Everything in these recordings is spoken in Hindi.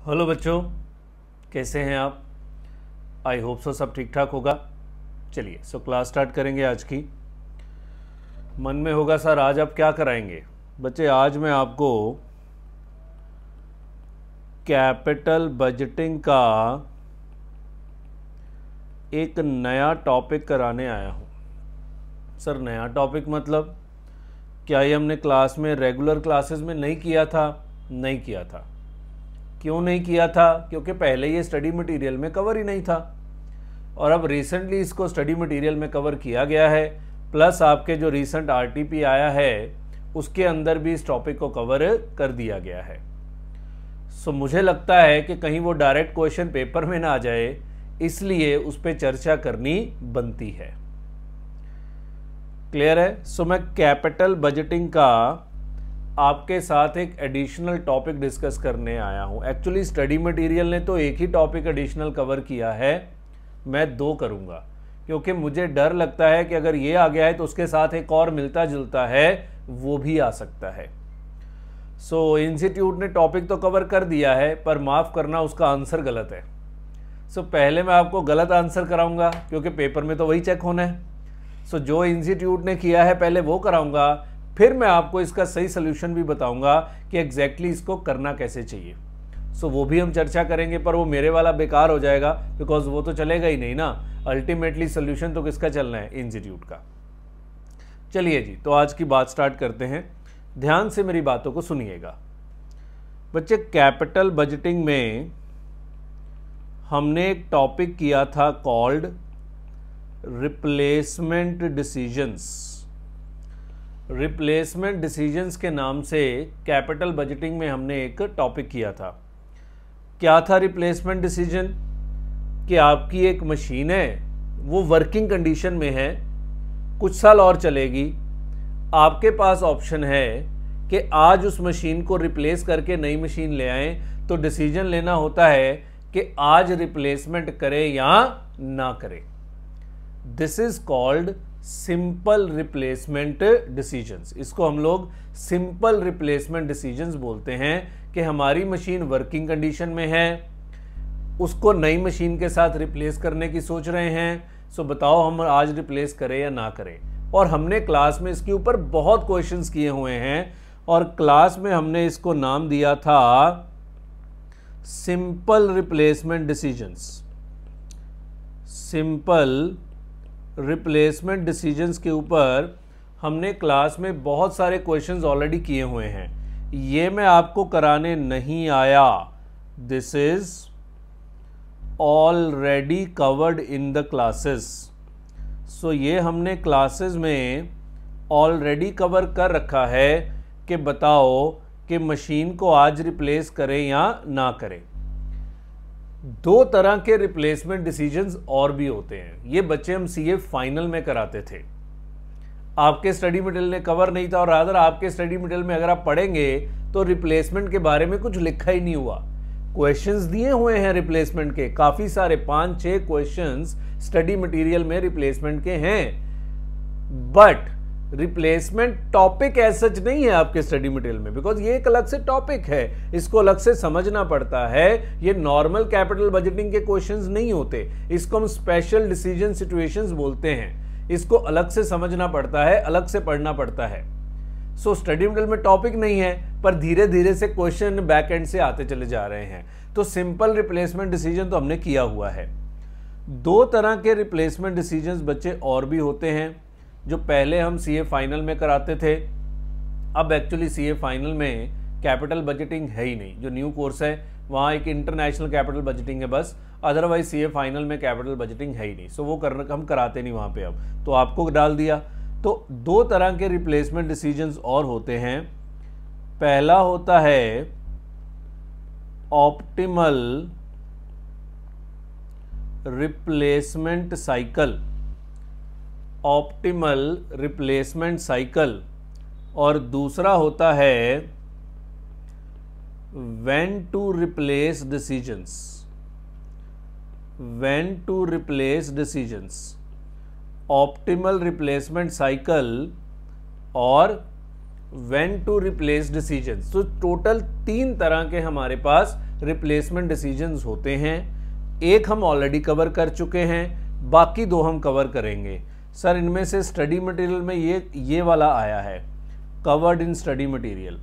हेलो बच्चों, कैसे हैं आप? आई होप सो सब ठीक ठाक होगा। चलिए क्लास स्टार्ट करेंगे आज की। मन में होगा सर आज आप क्या कराएंगे? बच्चे आज मैं आपको कैपिटल बजटिंग का एक नया टॉपिक कराने आया हूँ। सर नया टॉपिक मतलब क्या ये हमने क्लास में रेगुलर क्लासेस में नहीं किया था? नहीं किया था। क्यों नहीं किया था? क्योंकि पहले ये स्टडी मटेरियल में कवर ही नहीं था और अब रिसेंटली इसको स्टडी मटेरियल में कवर किया गया है। प्लस आपके जो रिसेंट आरटीपी आया है उसके अंदर भी इस टॉपिक को कवर कर दिया गया है। सो मुझे लगता है कि कहीं वो डायरेक्ट क्वेश्चन पेपर में ना आ जाए, इसलिए उस पर चर्चा करनी बनती है। क्लियर है? सो मैं कैपिटल बजटिंग का आपके साथ एक एडिशनल टॉपिक डिस्कस करने आया हूं। एक्चुअली स्टडी मटेरियल ने तो एक ही टॉपिक एडिशनल कवर किया है, मैं दो करूंगा क्योंकि मुझे डर लगता है कि अगर ये आ गया है तो उसके साथ एक और मिलता जुलता है वो भी आ सकता है। सो इंस्टीट्यूट ने टॉपिक तो कवर कर दिया है पर माफ़ करना उसका आंसर गलत है। सो पहले मैं आपको गलत आंसर कराऊंगा क्योंकि पेपर में तो वही चेक होना है। सो जो इंस्टीट्यूट ने किया है पहले वो कराऊंगा, फिर मैं आपको इसका सही सोल्यूशन भी बताऊंगा कि एग्जैक्टली इसको करना कैसे चाहिए। सो वो भी हम चर्चा करेंगे, पर वो मेरे वाला बेकार हो जाएगा बिकॉज वो तो चलेगा ही नहीं ना। अल्टीमेटली सोल्यूशन तो किसका चलना है? इंस्टीट्यूट का। चलिए जी, तो आज की बात स्टार्ट करते हैं। ध्यान से मेरी बातों को सुनिएगा बच्चे। कैपिटल बजटिंग में हमने एक टॉपिक किया था called replacement decisions. Replacement decisions के नाम से कैपिटल बजटिंग में हमने एक टॉपिक किया था। क्या था रिप्लेसमेंट डिसीजन? कि आपकी एक मशीन है, वो वर्किंग कंडीशन में है, कुछ साल और चलेगी। आपके पास ऑप्शन है कि आज उस मशीन को रिप्लेस करके नई मशीन ले आएं। तो डिसीजन लेना होता है कि आज रिप्लेसमेंट करें या ना करें। This is called simple replacement decisions. इसको हम लोग सिंपल रिप्लेसमेंट डिसीजंस बोलते हैं कि हमारी मशीन वर्किंग कंडीशन में है, उसको नई मशीन के साथ रिप्लेस करने की सोच रहे हैं। सो बताओ हम आज रिप्लेस करें या ना करें। और हमने क्लास में इसके ऊपर बहुत क्वेश्चंस किए हुए हैं और क्लास में हमने इसको नाम दिया था simple replacement decisions. Simple replacement decisions के ऊपर हमने क्लास में बहुत सारे क्वेश्चंस ऑलरेडी किए हुए हैं। ये मैं आपको कराने नहीं आया, this is already covered in the classes. So ये हमने क्लासेस में ऑलरेडी कवर कर रखा है कि बताओ कि मशीन को आज रिप्लेस करें या ना करें। दो तरह के रिप्लेसमेंट डिसीजंस और भी होते हैं। ये बच्चे हम सीए फाइनल में कराते थे, आपके स्टडी मटेरियल ने कवर नहीं था। और रादर आपके स्टडी मटेरियल में अगर आप पढ़ेंगे तो रिप्लेसमेंट के बारे में कुछ लिखा ही नहीं हुआ। क्वेश्चंस दिए हुए हैं रिप्लेसमेंट के, काफी सारे 5-6 क्वेश्चंस स्टडी मटेरियल में रिप्लेसमेंट के हैं। बट रिप्लेसमेंट टॉपिक ऐसा सच नहीं है आपके स्टडी मटेरियल में, बिकॉज ये एक अलग से टॉपिक है, इसको अलग से समझना पड़ता है। ये नॉर्मल कैपिटल बजटिंग के क्वेश्चंस नहीं होते, इसको हम स्पेशल डिसीजन सिचुएशंस बोलते हैं। इसको अलग से समझना पड़ता है, अलग से पढ़ना पड़ता है। सो स्टडी मटेरियल में टॉपिक नहीं है, पर धीरे धीरे से क्वेश्चन बैक एंड से आते चले जा रहे हैं। तो सिंपल रिप्लेसमेंट डिसीजन तो हमने किया हुआ है। दो तरह के रिप्लेसमेंट डिसीजंस बच्चे और भी होते हैं जो पहले हम सीए फाइनल में कराते थे। अब एक्चुअली सीए फाइनल में कैपिटल बजटिंग है ही नहीं। जो न्यू कोर्स है वहाँ एक इंटरनेशनल कैपिटल बजटिंग है बस, अदरवाइज सीए फाइनल में कैपिटल बजटिंग है ही नहीं। सो वो हम कराते नहीं वहाँ पे। अब तो आपको डाल दिया। तो दो तरह के रिप्लेसमेंट डिसीजंस और होते हैं। पहला होता है optimal replacement cycle. Optimal replacement cycle. और दूसरा होता है when to replace decisions. When to replace decisions, optimal replacement cycle और व्हेन टू रिप्लेस डिसीजंस। तो टोटल 3 तरह के हमारे पास रिप्लेसमेंट डिसीजंस होते हैं। एक हम ऑलरेडी कवर कर चुके हैं, बाकी 2 हम कवर करेंगे। सर इनमें से स्टडी मटेरियल में ये वाला आया है, कवर्ड इन स्टडी मटेरियल,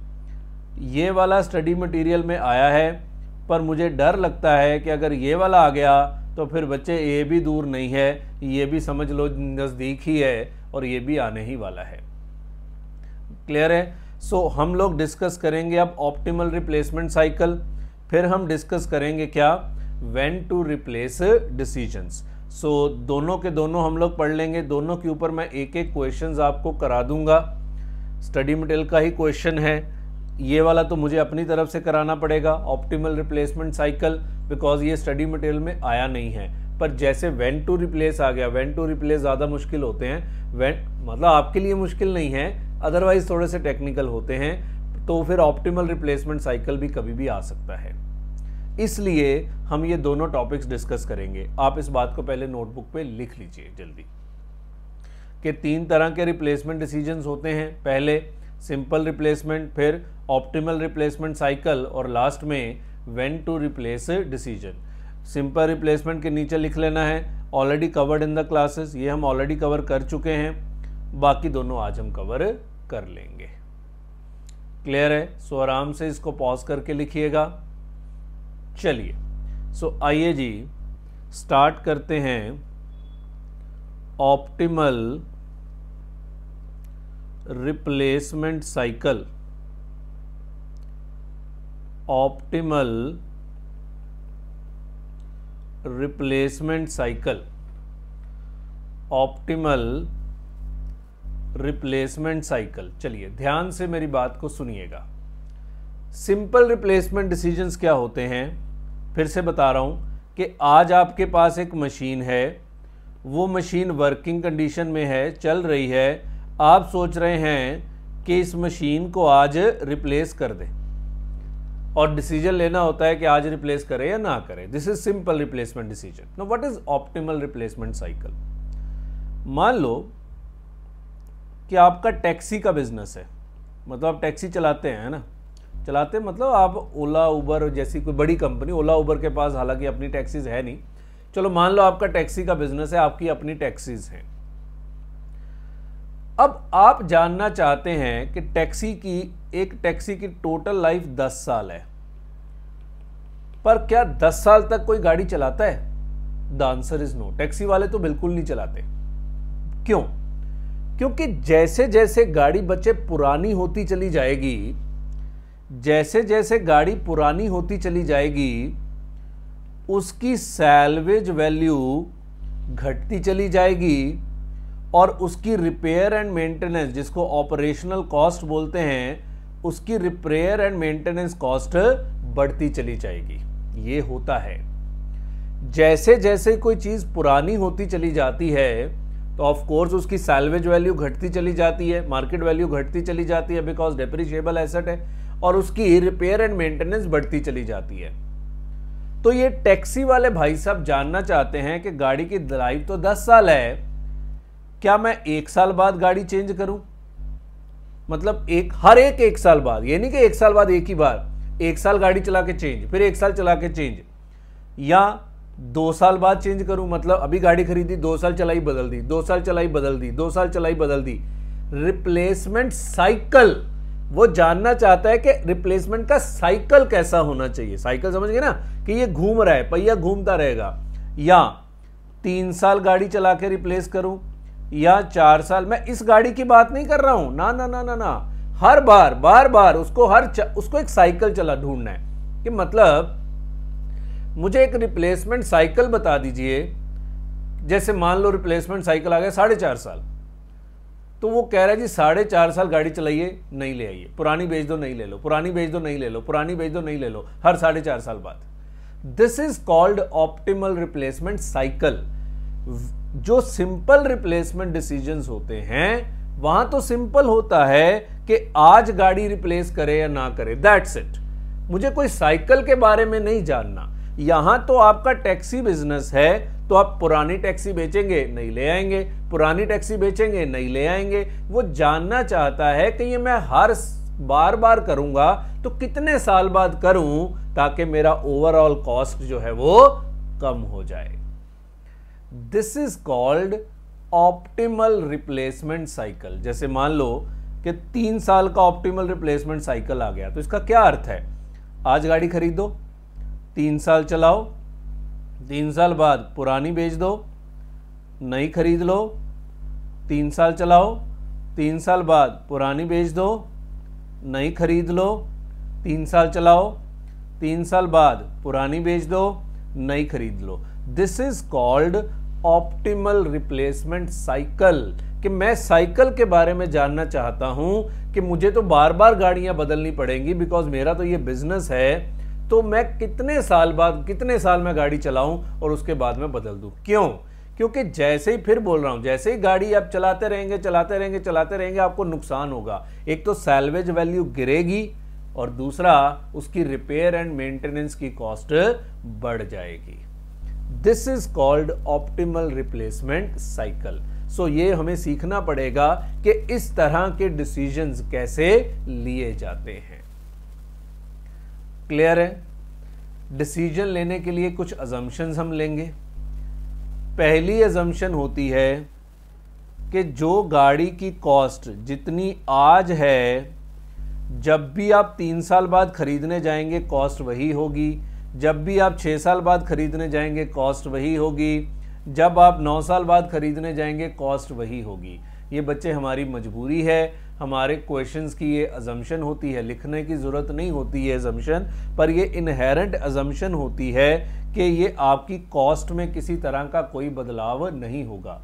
ये वाला स्टडी मटेरियल में आया है, पर मुझे डर लगता है कि अगर ये वाला आ गया तो फिर बच्चे ये भी दूर नहीं है, ये भी समझ लो नज़दीक ही है और ये भी आने ही वाला है। क्लियर है? सो हम लोग डिस्कस करेंगे अब ऑप्टिमल रिप्लेसमेंट साइकिल, फिर हम डिस्कस करेंगे क्या, व्हेन टू रिप्लेस डिसीजंस। सो दोनों के दोनों हम लोग पढ़ लेंगे, दोनों के ऊपर मैं एक एक क्वेश्चंस आपको करा दूंगा। स्टडी मटेरियल का ही क्वेश्चन है, ये वाला तो मुझे अपनी तरफ से कराना पड़ेगा, ऑप्टिमल रिप्लेसमेंट साइकिल, बिकॉज ये स्टडी मटेरियल में आया नहीं है। पर जैसे व्हेन टू रिप्लेस आ गया, व्हेन टू रिप्लेस ज़्यादा मुश्किल होते हैं, मतलब आपके लिए मुश्किल नहीं है, अदरवाइज थोड़े से टेक्निकल होते हैं, तो फिर ऑप्टिमल रिप्लेसमेंट साइकिल भी कभी भी आ सकता है। इसलिए हम ये दोनों टॉपिक्स डिस्कस करेंगे। आप इस बात को पहले नोटबुक पे लिख लीजिए जल्दी, कि 3 तरह के रिप्लेसमेंट डिसीजंस होते हैं, पहले सिंपल रिप्लेसमेंट, फिर ऑप्टिमल रिप्लेसमेंट साइकिल, और लास्ट में when to replace decision. Simple replacement के नीचे लिख लेना है already covered in the classes, ये हम ऑलरेडी कवर कर चुके हैं, बाकी दोनों आज हम कवर कर लेंगे। क्लियर है? सो आराम से इसको पॉज करके लिखिएगा। चलिए, सो आइए जी स्टार्ट करते हैं optimal replacement cycle. Optimal replacement cycle, optimal replacement cycle. चलिए ध्यान से मेरी बात को सुनिएगा। सिंपल रिप्लेसमेंट डिसीजंस क्या होते हैं, फिर से बता रहा हूं कि आज आपके पास एक मशीन है, वो मशीन वर्किंग कंडीशन में है, चल रही है, आप सोच रहे हैं कि इस मशीन को आज रिप्लेस कर दें, और डिसीजन लेना होता है कि आज रिप्लेस करें या ना करें। This is simple replacement decision. Now what is optimal replacement cycle? मान लो कि आपका टैक्सी का बिजनेस है, मतलब आप टैक्सी चलाते हैं ना, चलाते मतलब आप ओला उबर जैसी कोई बड़ी कंपनी, ओला उबर के पास हालांकि अपनी टैक्सीज है नहीं, चलो मान लो आपका टैक्सी का बिजनेस है, आपकी अपनी टैक्सीज हैं। अब आप जानना चाहते हैं कि एक टैक्सी की टोटल लाइफ 10 साल है, पर क्या 10 साल तक कोई गाड़ी चलाता है? The answer is no. Taxi वाले तो बिल्कुल नहीं चलाते। क्यों? क्योंकि जैसे जैसे गाड़ी बच्चे पुरानी होती चली जाएगी, जैसे जैसे गाड़ी पुरानी होती चली जाएगी, उसकी सैल्वेज वैल्यू घटती चली जाएगी, और उसकी रिपेयर एंड मेंटेनेंस, जिसको ऑपरेशनल कॉस्ट बोलते हैं, उसकी रिपेयर एंड मेंटेनेंस कॉस्ट बढ़ती चली जाएगी। ये होता है जैसे जैसे कोई चीज पुरानी होती चली जाती है, तो ऑफ कोर्स उसकी सैल्वेज वैल्यू घटती चली जाती है, मार्केट वैल्यू घटती चली जाती है, बिकॉज डेप्रिशिएबल एसेट है, और उसकी रिपेयर एंड मेंटेनेंस बढ़ती चली जाती है। तो ये टैक्सी वाले भाई साहब जानना चाहते हैं कि गाड़ी की लाइफ तो 10 साल है, क्या मैं 1 साल बाद गाड़ी चेंज करूं? मतलब हर एक साल बाद, ये नहीं कि 1 साल बाद एक ही बार, 1 साल गाड़ी चला के चेंज, फिर 1 साल चला के चेंज, या 2 साल बाद चेंज करूं, मतलब अभी गाड़ी खरीदी, 2 साल चलाई बदल दी, 2 साल चलाई बदल दी, 2 साल चलाई बदल दी। रिप्लेसमेंट साइकिल वो जानना चाहता है कि रिप्लेसमेंट का साइकिल कैसा होना चाहिए। साइकिल समझ गए ना, कि ये घूम रहा है, पहिया घूमता रहेगा, या 3 साल गाड़ी चला के रिप्लेस करूं, या 4 साल। मैं इस गाड़ी की बात नहीं कर रहा हूं, ना ना ना ना ना, हर बार बार बार उसको एक साइकिल चला ढूंढना है, कि मतलब मुझे एक रिप्लेसमेंट साइकिल बता दीजिए। जैसे मान लो रिप्लेसमेंट साइकिल आ गया 4.5 साल, तो वो कह रहा है जी 4.5 साल गाड़ी चलाइए, नहीं ले आइए, पुरानी बेच दो, नहीं ले लो, पुरानी बेच दो, नहीं ले लो, पुरानी बेच दो, नहीं ले लो, हर 4.5 साल बाद। This is called optimal replacement cycle. जो सिंपल रिप्लेसमेंट डिसीजंस होते हैं, वहां तो सिंपल होता है कि आज गाड़ी रिप्लेस करे या ना करे, दैट्स इट। मुझे कोई साइकिल के बारे में नहीं जानना। यहां तो आपका टैक्सी बिजनेस है, तो आप पुरानी टैक्सी बेचेंगे, नहीं ले आएंगे, पुरानी टैक्सी बेचेंगे, नहीं ले आएंगे। वो जानना चाहता है कि ये मैं हर बार बार करूंगा तो कितने साल बाद करूं ताकि मेरा ओवरऑल कॉस्ट जो है वो कम हो जाए। This is called optimal replacement cycle. जैसे मान लो कि 3 साल का ऑप्टिमल रिप्लेसमेंट साइकिल आ गया, तो इसका क्या अर्थ है? आज गाड़ी खरीदो, 3 साल चलाओ, 3 साल बाद पुरानी बेच दो, नई खरीद लो, 3 साल चलाओ, 3 साल बाद पुरानी बेच दो, नई खरीद लो, 3 साल चलाओ, 3 साल बाद पुरानी बेच दो, नई खरीद लो। This is called optimal replacement cycle. कि मैं साइकिल के बारे में जानना चाहता हूं कि मुझे तो बार बार गाड़ियां बदलनी पड़ेंगी बिकॉज मेरा तो ये बिजनेस है, तो मैं कितने साल बाद, कितने साल में गाड़ी चलाऊं और उसके बाद में बदल दूं। क्यों? क्योंकि जैसे ही, फिर बोल रहा हूं, जैसे ही गाड़ी आप चलाते रहेंगे चलाते रहेंगे चलाते रहेंगे, आपको नुकसान होगा। एक तो सैल्वेज वैल्यू गिरेगी और दूसरा उसकी रिपेयर एंड मेंटेनेंस की कॉस्ट बढ़ जाएगी। This is called optimal replacement cycle. So ये हमें सीखना पड़ेगा कि इस तरह के डिसीजंस कैसे लिए जाते हैं। क्लियर है? डिसीजन लेने के लिए कुछ अजम्पशंस हम लेंगे। पहली अजम्पशन होती है कि जो गाड़ी की कॉस्ट जितनी आज है, जब भी आप 3 साल बाद खरीदने जाएंगे कॉस्ट वही होगी, जब भी आप 6 साल बाद खरीदने जाएंगे कॉस्ट वही होगी, जब आप 9 साल बाद खरीदने जाएंगे कॉस्ट वही होगी। ये बच्चे हमारी मजबूरी है, हमारे क्वेश्चंस की ये अजम्पशन होती है, लिखने की ज़रूरत नहीं होती है अजम्पशन, पर ये इनहेरेंट अजम्पशन होती है कि ये आपकी कॉस्ट में किसी तरह का कोई बदलाव नहीं होगा।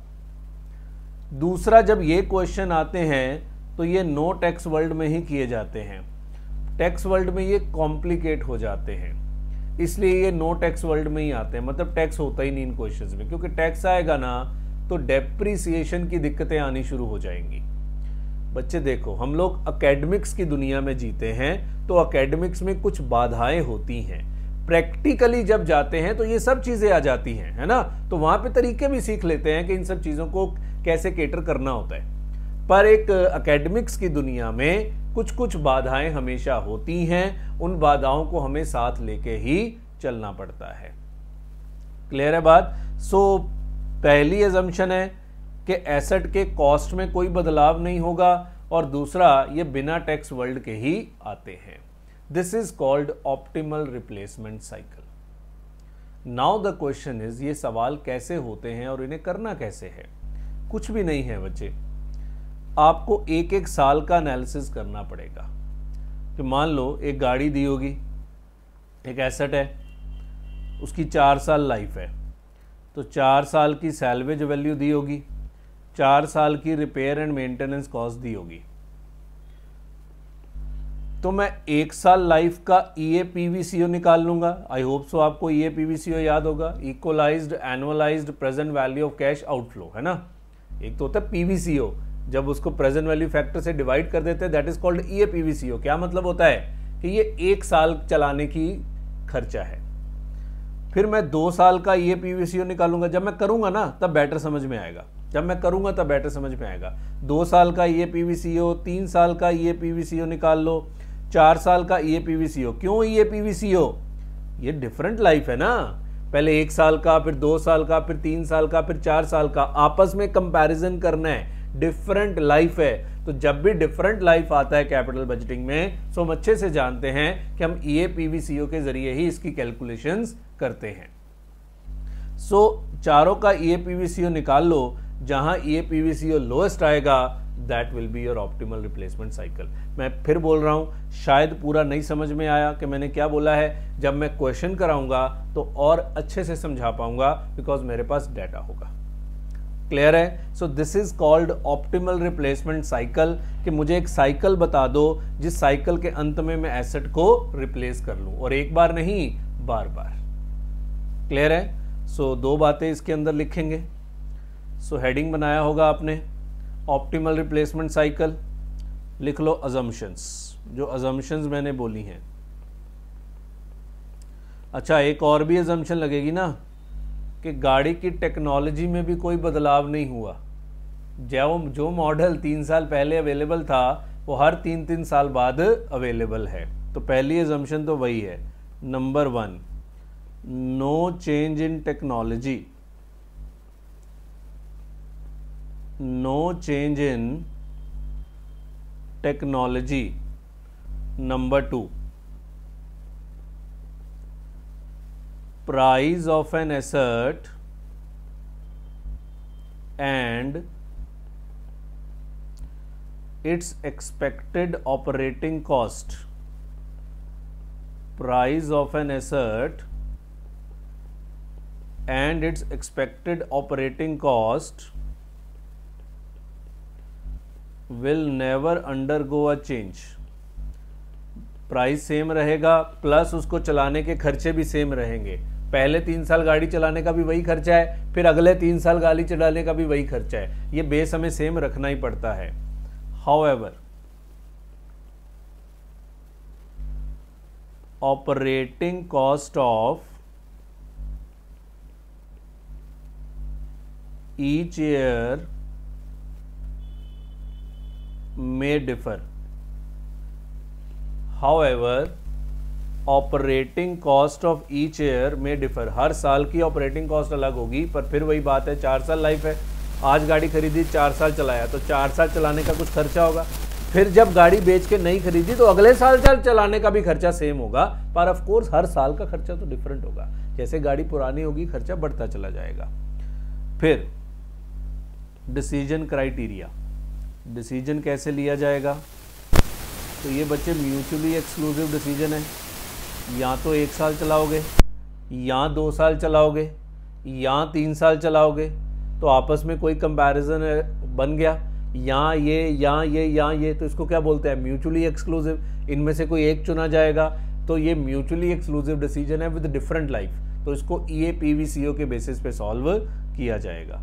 दूसरा, जब ये क्वेश्चन आते हैं तो ये नो टैक्स वर्ल्ड में ही किए जाते हैं। टैक्स वर्ल्ड में ये कॉम्प्लिकेट हो जाते हैं, इसलिए ये नो टैक्स वर्ल्ड में ही आते हैं। मतलब टैक्स होता ही नहीं इन क्वेश्चंस में, क्योंकि टैक्स आएगा ना तो डेप्रिसिएशन की दिक्कतें आनी शुरू हो जाएंगी। बच्चे देखो, हम लोग एकेडमिक्स की दुनिया में जीते हैं, तो एकेडमिक्स में कुछ बाधाएं होती हैं। प्रैक्टिकली जब जाते हैं तो ये सब चीजें आ जाती हैं, है ना, तो वहां पे तरीके भी सीख लेते हैं कि इन सब चीजों को कैसे केटर करना होता है। पर एक एकेडमिक्स की दुनिया में कुछ कुछ बाधाएं हमेशा होती हैं, उन बाधाओं को हमें साथ लेके ही चलना पड़ता है। क्लियर है बात? सो पहली अजम्पशन है कि एसेट के कॉस्ट में कोई बदलाव नहीं होगा, और दूसरा, ये बिना टैक्स वर्ल्ड के ही आते हैं। This is called optimal replacement cycle. Now the question is, ये सवाल कैसे होते हैं और इन्हें करना कैसे है? कुछ भी नहीं है बच्चे, आपको एक एक साल का एनालिसिस करना पड़ेगा। कि मान लो एक गाड़ी दी होगी, एक एसेट है, उसकी 4 साल लाइफ है, तो 4 साल की सैल्वेज वैल्यू दी होगी, 4 साल की रिपेयर एंड मेंटेनेंस कॉस्ट दी होगी। तो मैं 1 साल लाइफ का EAPVCO निकाल लूंगा। आई होप सो आपको EAPVCO याद होगा, equalised annualised present value of cash outflow, है ना। एक तो होता है PVCO, जब उसको प्रेजेंट वैल्यू फैक्टर से डिवाइड कर देते हैं, दैट इज कॉल्ड EAPVCO। क्या मतलब होता है कि ये 1 साल चलाने की खर्चा है। फिर मैं 2 साल का EAPVCO निकालूंगा। जब मैं करूंगा ना तब बेटर समझ में आएगा, जब मैं करूंगा तब बेटर समझ में आएगा। 2 साल का EAPVCO, 3 साल का EAPVCO निकाल लो, 4 साल का EAPVCO। क्यों EAPVCO? ये डिफरेंट लाइफ है ना, पहले 1 साल का, फिर 2 साल का, फिर 3 साल का, फिर 4 साल का, आपस में कंपैरिजन करना है, डिफरेंट लाइफ है। तो जब भी डिफरेंट लाइफ आता है कैपिटल बजटिंग में, सो हम अच्छे से जानते हैं कि हम EAPVCO के जरिए ही इसकी कैलकुलेशंस करते हैं। सो चारों का EAPVCO निकाल लो, जहां EAPVCO लोएस्ट आएगा that will be your optimal replacement cycle. मैं फिर बोल रहा हूं, शायद पूरा नहीं समझ में आया कि मैंने क्या बोला है। जब मैं क्वेश्चन कराऊंगा तो और अच्छे से समझा पाऊंगा, बिकॉज मेरे पास डाटा होगा। क्लियर है? So this is called optimal replacement cycle, कि मुझे एक साइकिल बता दो जिस साइकिल के अंत में मैं एसेट को रिप्लेस कर लूं, और एक बार नहीं, बार बार। क्लियर है? सो 2 बातें इसके अंदर लिखेंगे। सो हेडिंग बनाया होगा आपने, ऑप्टिमल रिप्लेसमेंट साइकिल, लिख लो अजम्पशंस, जो अजम्पशंस मैंने बोली हैं। अच्छा, एक और भी अजम्पशन लगेगी ना कि गाड़ी की टेक्नोलॉजी में भी कोई बदलाव नहीं हुआ। जो मॉडल 3 साल पहले अवेलेबल था, वो हर 3-3 साल बाद अवेलेबल है। तो पहली एजम्पशन तो वही है, number 1, no change in technology, no change in technology. Number 2, price of an asset and its expected operating cost, price of an asset and its expected operating cost will never undergo a change। Price same रहेगा प्लस उसको चलाने के खर्चे भी सेम रहेंगे। पहले 3 साल गाड़ी चलाने का भी वही खर्चा है, फिर अगले 3 साल गाड़ी चलाने का भी वही खर्चा है, ये बेस हमें सेम रखना ही पड़ता है। However operating cost of each year may differ। However, operating cost of each year में डिफर, हर साल की ऑपरेटिंग कॉस्ट अलग होगी, पर फिर वही बात है, 4 साल लाइफ है। आज गाड़ी खरीदी, 4 साल चलाया, तो 4 साल चलाने का कुछ खर्चा होगा। फिर जब गाड़ी बेच के नहीं खरीदी तो अगले साल चलाने का भी खर्चा सेम होगा, पर ऑफ कोर्स हर साल का खर्चा तो डिफरेंट होगा। जैसे गाड़ी पुरानी होगी खर्चा बढ़ता चला जाएगा। फिर डिसीजन क्राइटेरिया, डिसीजन कैसे लिया जाएगा? तो ये बच्चे म्यूचुअली एक्सक्लूसिव डिसीजन है, या तो 1 साल चलाओगे, या 2 साल चलाओगे, या 3 साल चलाओगे, तो आपस में कोई कंपैरिजन बन गया, या ये, तो इसको क्या बोलते हैं? Mutually exclusive. इनमें से कोई एक चुना जाएगा, तो ये म्यूचुअली एक्सक्लूसिव डिसीजन है विद डिफरेंट लाइफ, तो इसको EAPVCO के बेसिस पे सॉल्व किया जाएगा।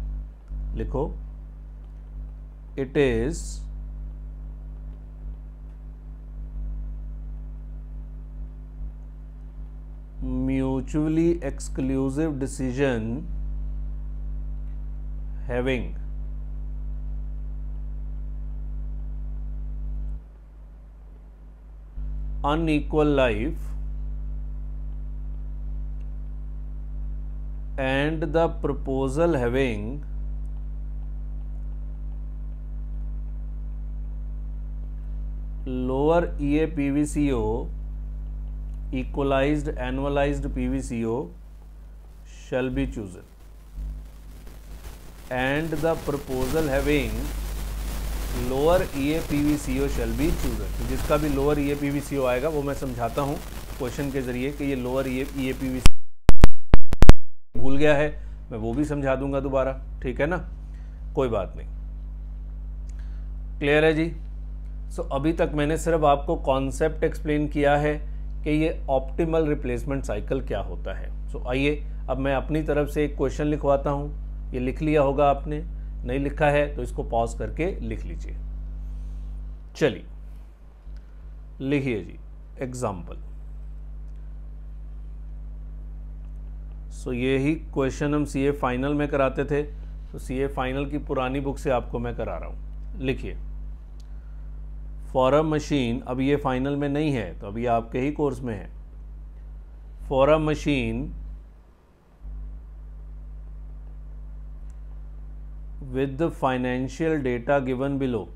लिखो, it is mutually exclusive decision having unequal life and the proposal having lower EAPVCO, equalized annualized PVCO shall be chosen, and the proposal having lower EAPVCO shall be chosen। तो जिसका भी लोअर EAPVCO आएगा वो मैं समझाता हूँ क्वेश्चन के जरिए कि ये लोअर EAPVCO भूल गया है, मैं वो भी समझा दूंगा दोबारा, ठीक है ना, कोई बात नहीं। क्लियर है जी? सो अभी तक मैंने सिर्फ आपको कॉन्सेप्ट एक्सप्लेन किया है कि ये ऑप्टिमल रिप्लेसमेंट साइकिल क्या होता है। सो आइए अब मैं अपनी तरफ से एक क्वेश्चन लिखवाता हूँ। ये लिख लिया होगा आपने, नहीं लिखा है तो इसको पॉज करके लिख लीजिए। चलिए लिखिए जी, एग्जाम्पल। सो यही क्वेश्चन हम CA फाइनल में कराते थे, तो CA फाइनल की पुरानी बुक से आपको मैं करा रहा हूँ। लिखिए, फॉर अ मशीन, अब ये फाइनल में नहीं है तो अभी आपके ही कोर्स में है। For a machine with the financial data given below,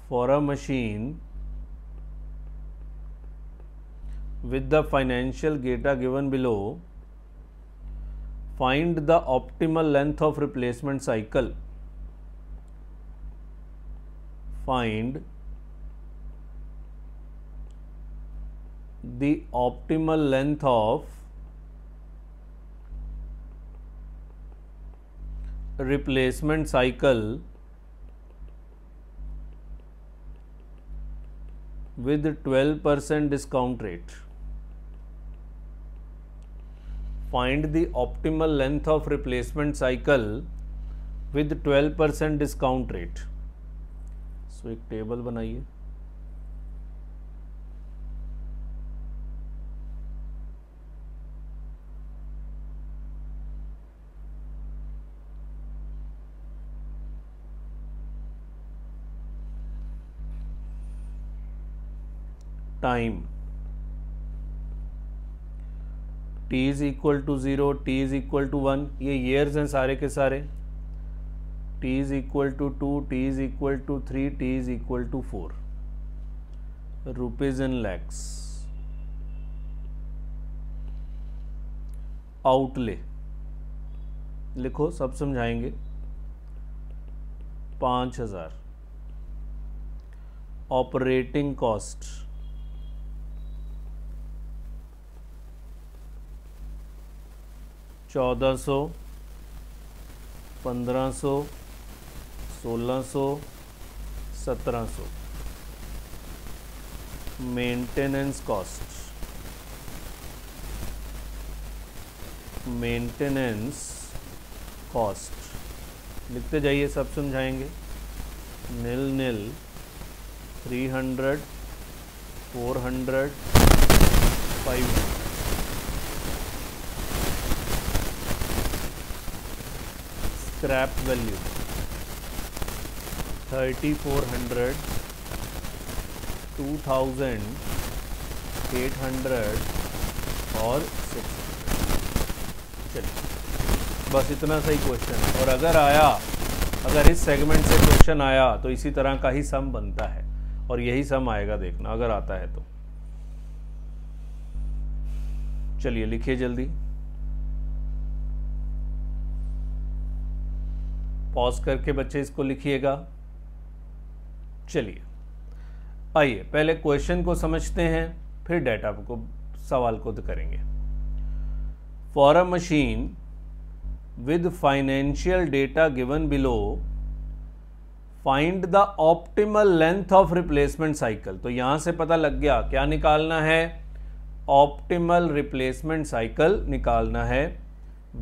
for a machine with the financial data given below, find the optimal length of replacement cycle, find the optimal length of replacement cycle with 12% discount rate, find the optimal length of replacement cycle with 12% discount rate। So एक टेबल बनाइए। Time t is equal to 0, t is equal to 1, ये ईयर्स हैं सारे के सारे, t is equal to 2, t is equal to 3, t is equal to 4, rupees in lakhs. Outlay लिखो, सब समझाएंगे। 5000। Operating cost 1400, 1500, 1600, 1700। मेंटेनेंस कॉस्ट, लिखते जाइए, सब समझाएंगे। 0, 300, 400, 500। स्क्रैप वैल्यू 3400, 2800 और 600। चलिए, बस इतना सही क्वेश्चन है। और अगर इस सेगमेंट से क्वेश्चन आया तो इसी तरह का ही सम बनता है, और यही सम आएगा, देखना अगर आता है तो। चलिए लिखिए जल्दी, पॉज करके बच्चे इसको लिखिएगा। चलिए आइए पहले क्वेश्चन को समझते हैं, फिर डेटा को, सवाल को करेंगे। For a machine with financial data given below, find the optimal length of replacement cycle। तो यहां से पता लग गया क्या निकालना है, ऑप्टिमल रिप्लेसमेंट साइकिल निकालना है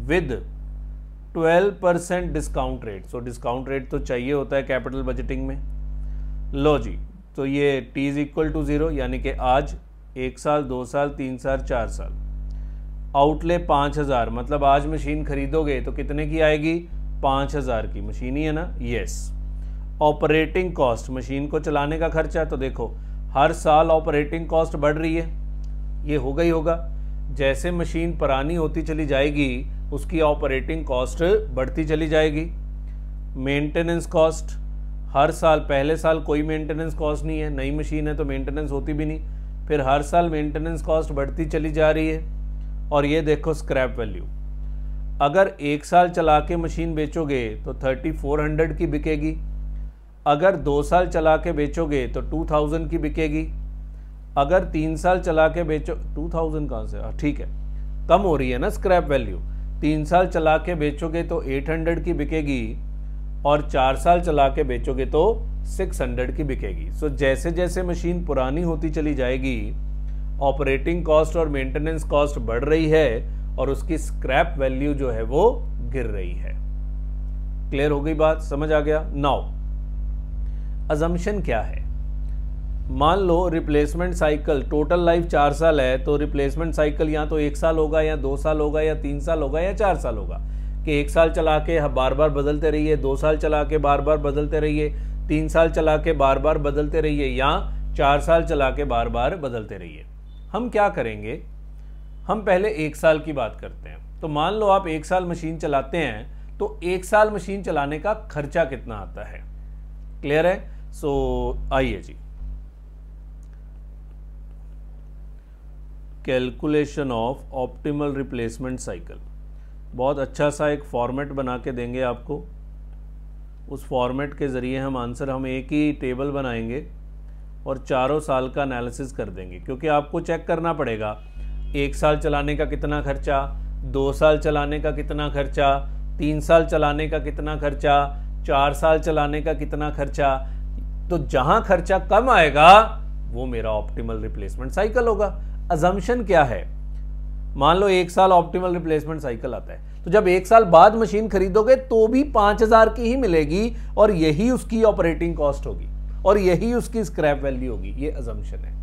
with 12% discount rate. So discount rate तो चाहिए होता है कैपिटल बजटिंग में। लो जी, तो ये t इज इक्वल टू 0, यानी कि आज 1 साल, 2 साल, 3 साल, 4 साल। आउटले 5000, मतलब आज मशीन खरीदोगे तो कितने की आएगी, 5000 की। मशीन ही है ना, यस। ऑपरेटिंग कॉस्ट, मशीन को चलाने का खर्चा, तो देखो हर साल ऑपरेटिंग कॉस्ट बढ़ रही है, ये होगा ही होगा। जैसे मशीन पुरानी होती चली जाएगी उसकी ऑपरेटिंग कॉस्ट बढ़ती चली जाएगी। मेंटेनेंस कॉस्ट, हर साल, पहले साल कोई मेंटेनेंस कॉस्ट नहीं है, नई मशीन है तो मेंटेनेंस होती भी नहीं, फिर हर साल मेंटेनेंस कॉस्ट बढ़ती चली जा रही है। और ये देखो स्क्रैप वैल्यू, अगर 1 साल चला के मशीन बेचोगे तो 3400 की बिकेगी, अगर 2 साल चला के बेचोगे तो 2000 की बिकेगी, अगर 3 साल चला के बेचो, 2000 कहाँ से, ठीक है, कम हो रही है ना स्क्रैप वैल्यू। 3 साल चला के बेचोगे तो 800 की बिकेगी, और 4 साल चला के बेचोगे तो 600 की बिकेगी। सो जैसे जैसे मशीन पुरानी होती चली जाएगी ऑपरेटिंग कॉस्ट और मेंटेनेंस कॉस्ट बढ़ रही है, और उसकी स्क्रैप वैल्यू जो है वो गिर रही है। क्लियर हो गई बात, समझ आ गया। नाउ अजम्पशन क्या है, मान लो रिप्लेसमेंट साइकिल टोटल लाइफ 4 साल है, तो रिप्लेसमेंट साइकिल या तो 1 साल होगा, या 2 साल होगा, या 3 साल होगा, या 4 साल होगा। कि 1 साल चला के बार बार बदलते रहिए, 2 साल चला के बार बार बदलते रहिए, 3 साल चला के बार बार बदलते रहिए, या 4 साल चला के बार बार बदलते रहिए। हम क्या करेंगे, हम पहले 1 साल की बात करते हैं। तो मान लो आप 1 साल मशीन चलाते हैं, तो 1 साल मशीन चलाने का खर्चा कितना आता है। क्लियर है। सो आइए जी, calculation of optimal replacement cycle, बहुत अच्छा सा एक फॉर्मेट बना के देंगे आपको। उस फॉर्मेट के ज़रिए हम एक ही टेबल बनाएंगे और चारों साल का एनालिसिस कर देंगे, क्योंकि आपको चेक करना पड़ेगा 1 साल चलाने का कितना खर्चा, 2 साल चलाने का कितना खर्चा, 3 साल चलाने का कितना खर्चा, 4 साल चलाने का कितना खर्चा। तो जहां खर्चा कम आएगा वो मेरा ऑप्टिमल रिप्लेसमेंट साइकिल होगा। अजम्पशन क्या है, मान लो 1 साल ऑप्टिमल रिप्लेसमेंट साइकिल आता है, तो जब 1 साल बाद मशीन खरीदोगे तो भी 5000 की ही मिलेगी, और यही उसकी ऑपरेटिंग कॉस्ट होगी, और यही उसकी स्क्रैप वैल्यू होगी। ये अजम्पशन है।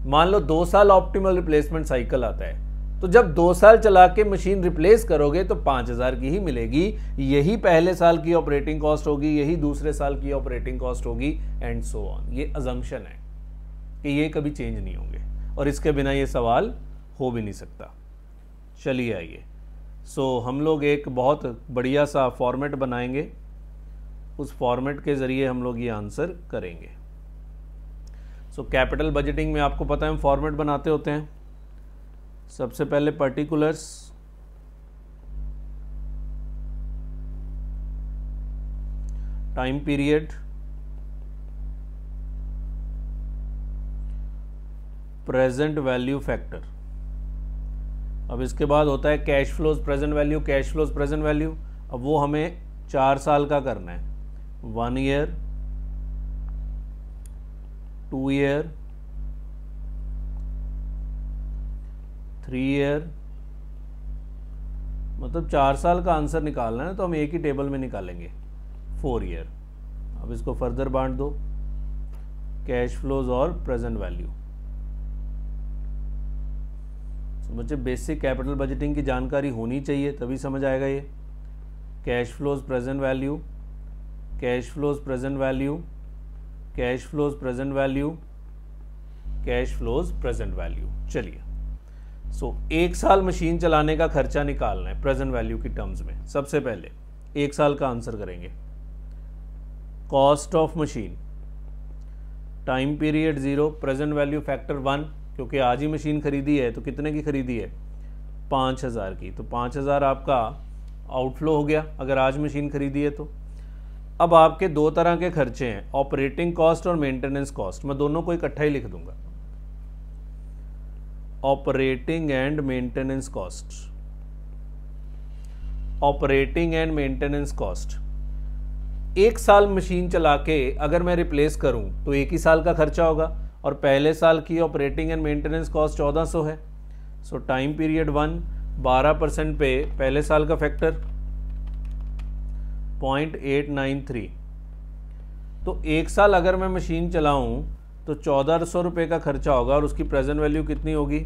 मान लो 2 साल ऑप्टिमल रिप्लेसमेंट साइकिल आता है, तो जब 2 साल चला के मशीन रिप्लेस करोगे तो 5000 की ही मिलेगी, यही पहले साल की ऑपरेटिंग कॉस्ट होगी, यही दूसरे साल की ऑपरेटिंग कॉस्ट होगी, एंड सो ऑन। ये अजम्पशन है। कि ये कभी चेंज नहीं होंगे, और इसके बिना ये सवाल हो भी नहीं सकता। चलिए आइए, सो हम लोग एक बहुत बढ़िया सा फॉर्मेट बनाएंगे, उस फॉर्मेट के ज़रिए हम लोग ये आंसर करेंगे। सो कैपिटल बजटिंग में आपको पता है हम फॉर्मेट बनाते होते हैं। सबसे पहले particulars, time period, present value factor. अब इसके बाद होता है cash flows present value, cash flows present value. अब वो हमें 4 साल का करना है, 1 ईयर, 2 ईयर, 3 ईयर, मतलब 4 साल का आंसर निकालना है तो हम एक ही टेबल में निकालेंगे, 4 ईयर। अब इसको फर्दर बांट दो, कैश फ्लोज और प्रेजेंट वैल्यू। मुझे बेसिक कैपिटल बजटिंग की जानकारी होनी चाहिए, तभी समझ आएगा ये। Cash flows present value, cash flows present value, cash flows present value, cash flows present value. चलिए, सो 1 साल मशीन चलाने का खर्चा निकालना है प्रेजेंट वैल्यू की टर्म्स में। सबसे पहले 1 साल का आंसर करेंगे। Cost of machine, time period 0, present value factor 1, क्योंकि आज ही मशीन खरीदी है तो कितने की खरीदी है, 5000 की, तो 5000 आपका आउटफ्लो हो गया अगर आज मशीन खरीदी है तो। अब आपके 2 तरह के खर्चे हैं, ऑपरेटिंग कॉस्ट और मेंटेनेंस कॉस्ट। मैं दोनों को इकट्ठा ही लिख दूंगा, operating and maintenance cost. Operating and maintenance cost, 1 साल मशीन चला के अगर मैं रिप्लेस करूं तो 1 ही साल का खर्चा होगा, और पहले साल की ऑपरेटिंग एंड मेंटेनेंस कॉस्ट 1400 है। सो टाइम पीरियड 1, 12% पे पहले साल का फैक्टर 0.893। तो 1 साल अगर मैं मशीन चलाऊं तो 1400 रुपये का खर्चा होगा, और उसकी प्रेजेंट वैल्यू कितनी होगी,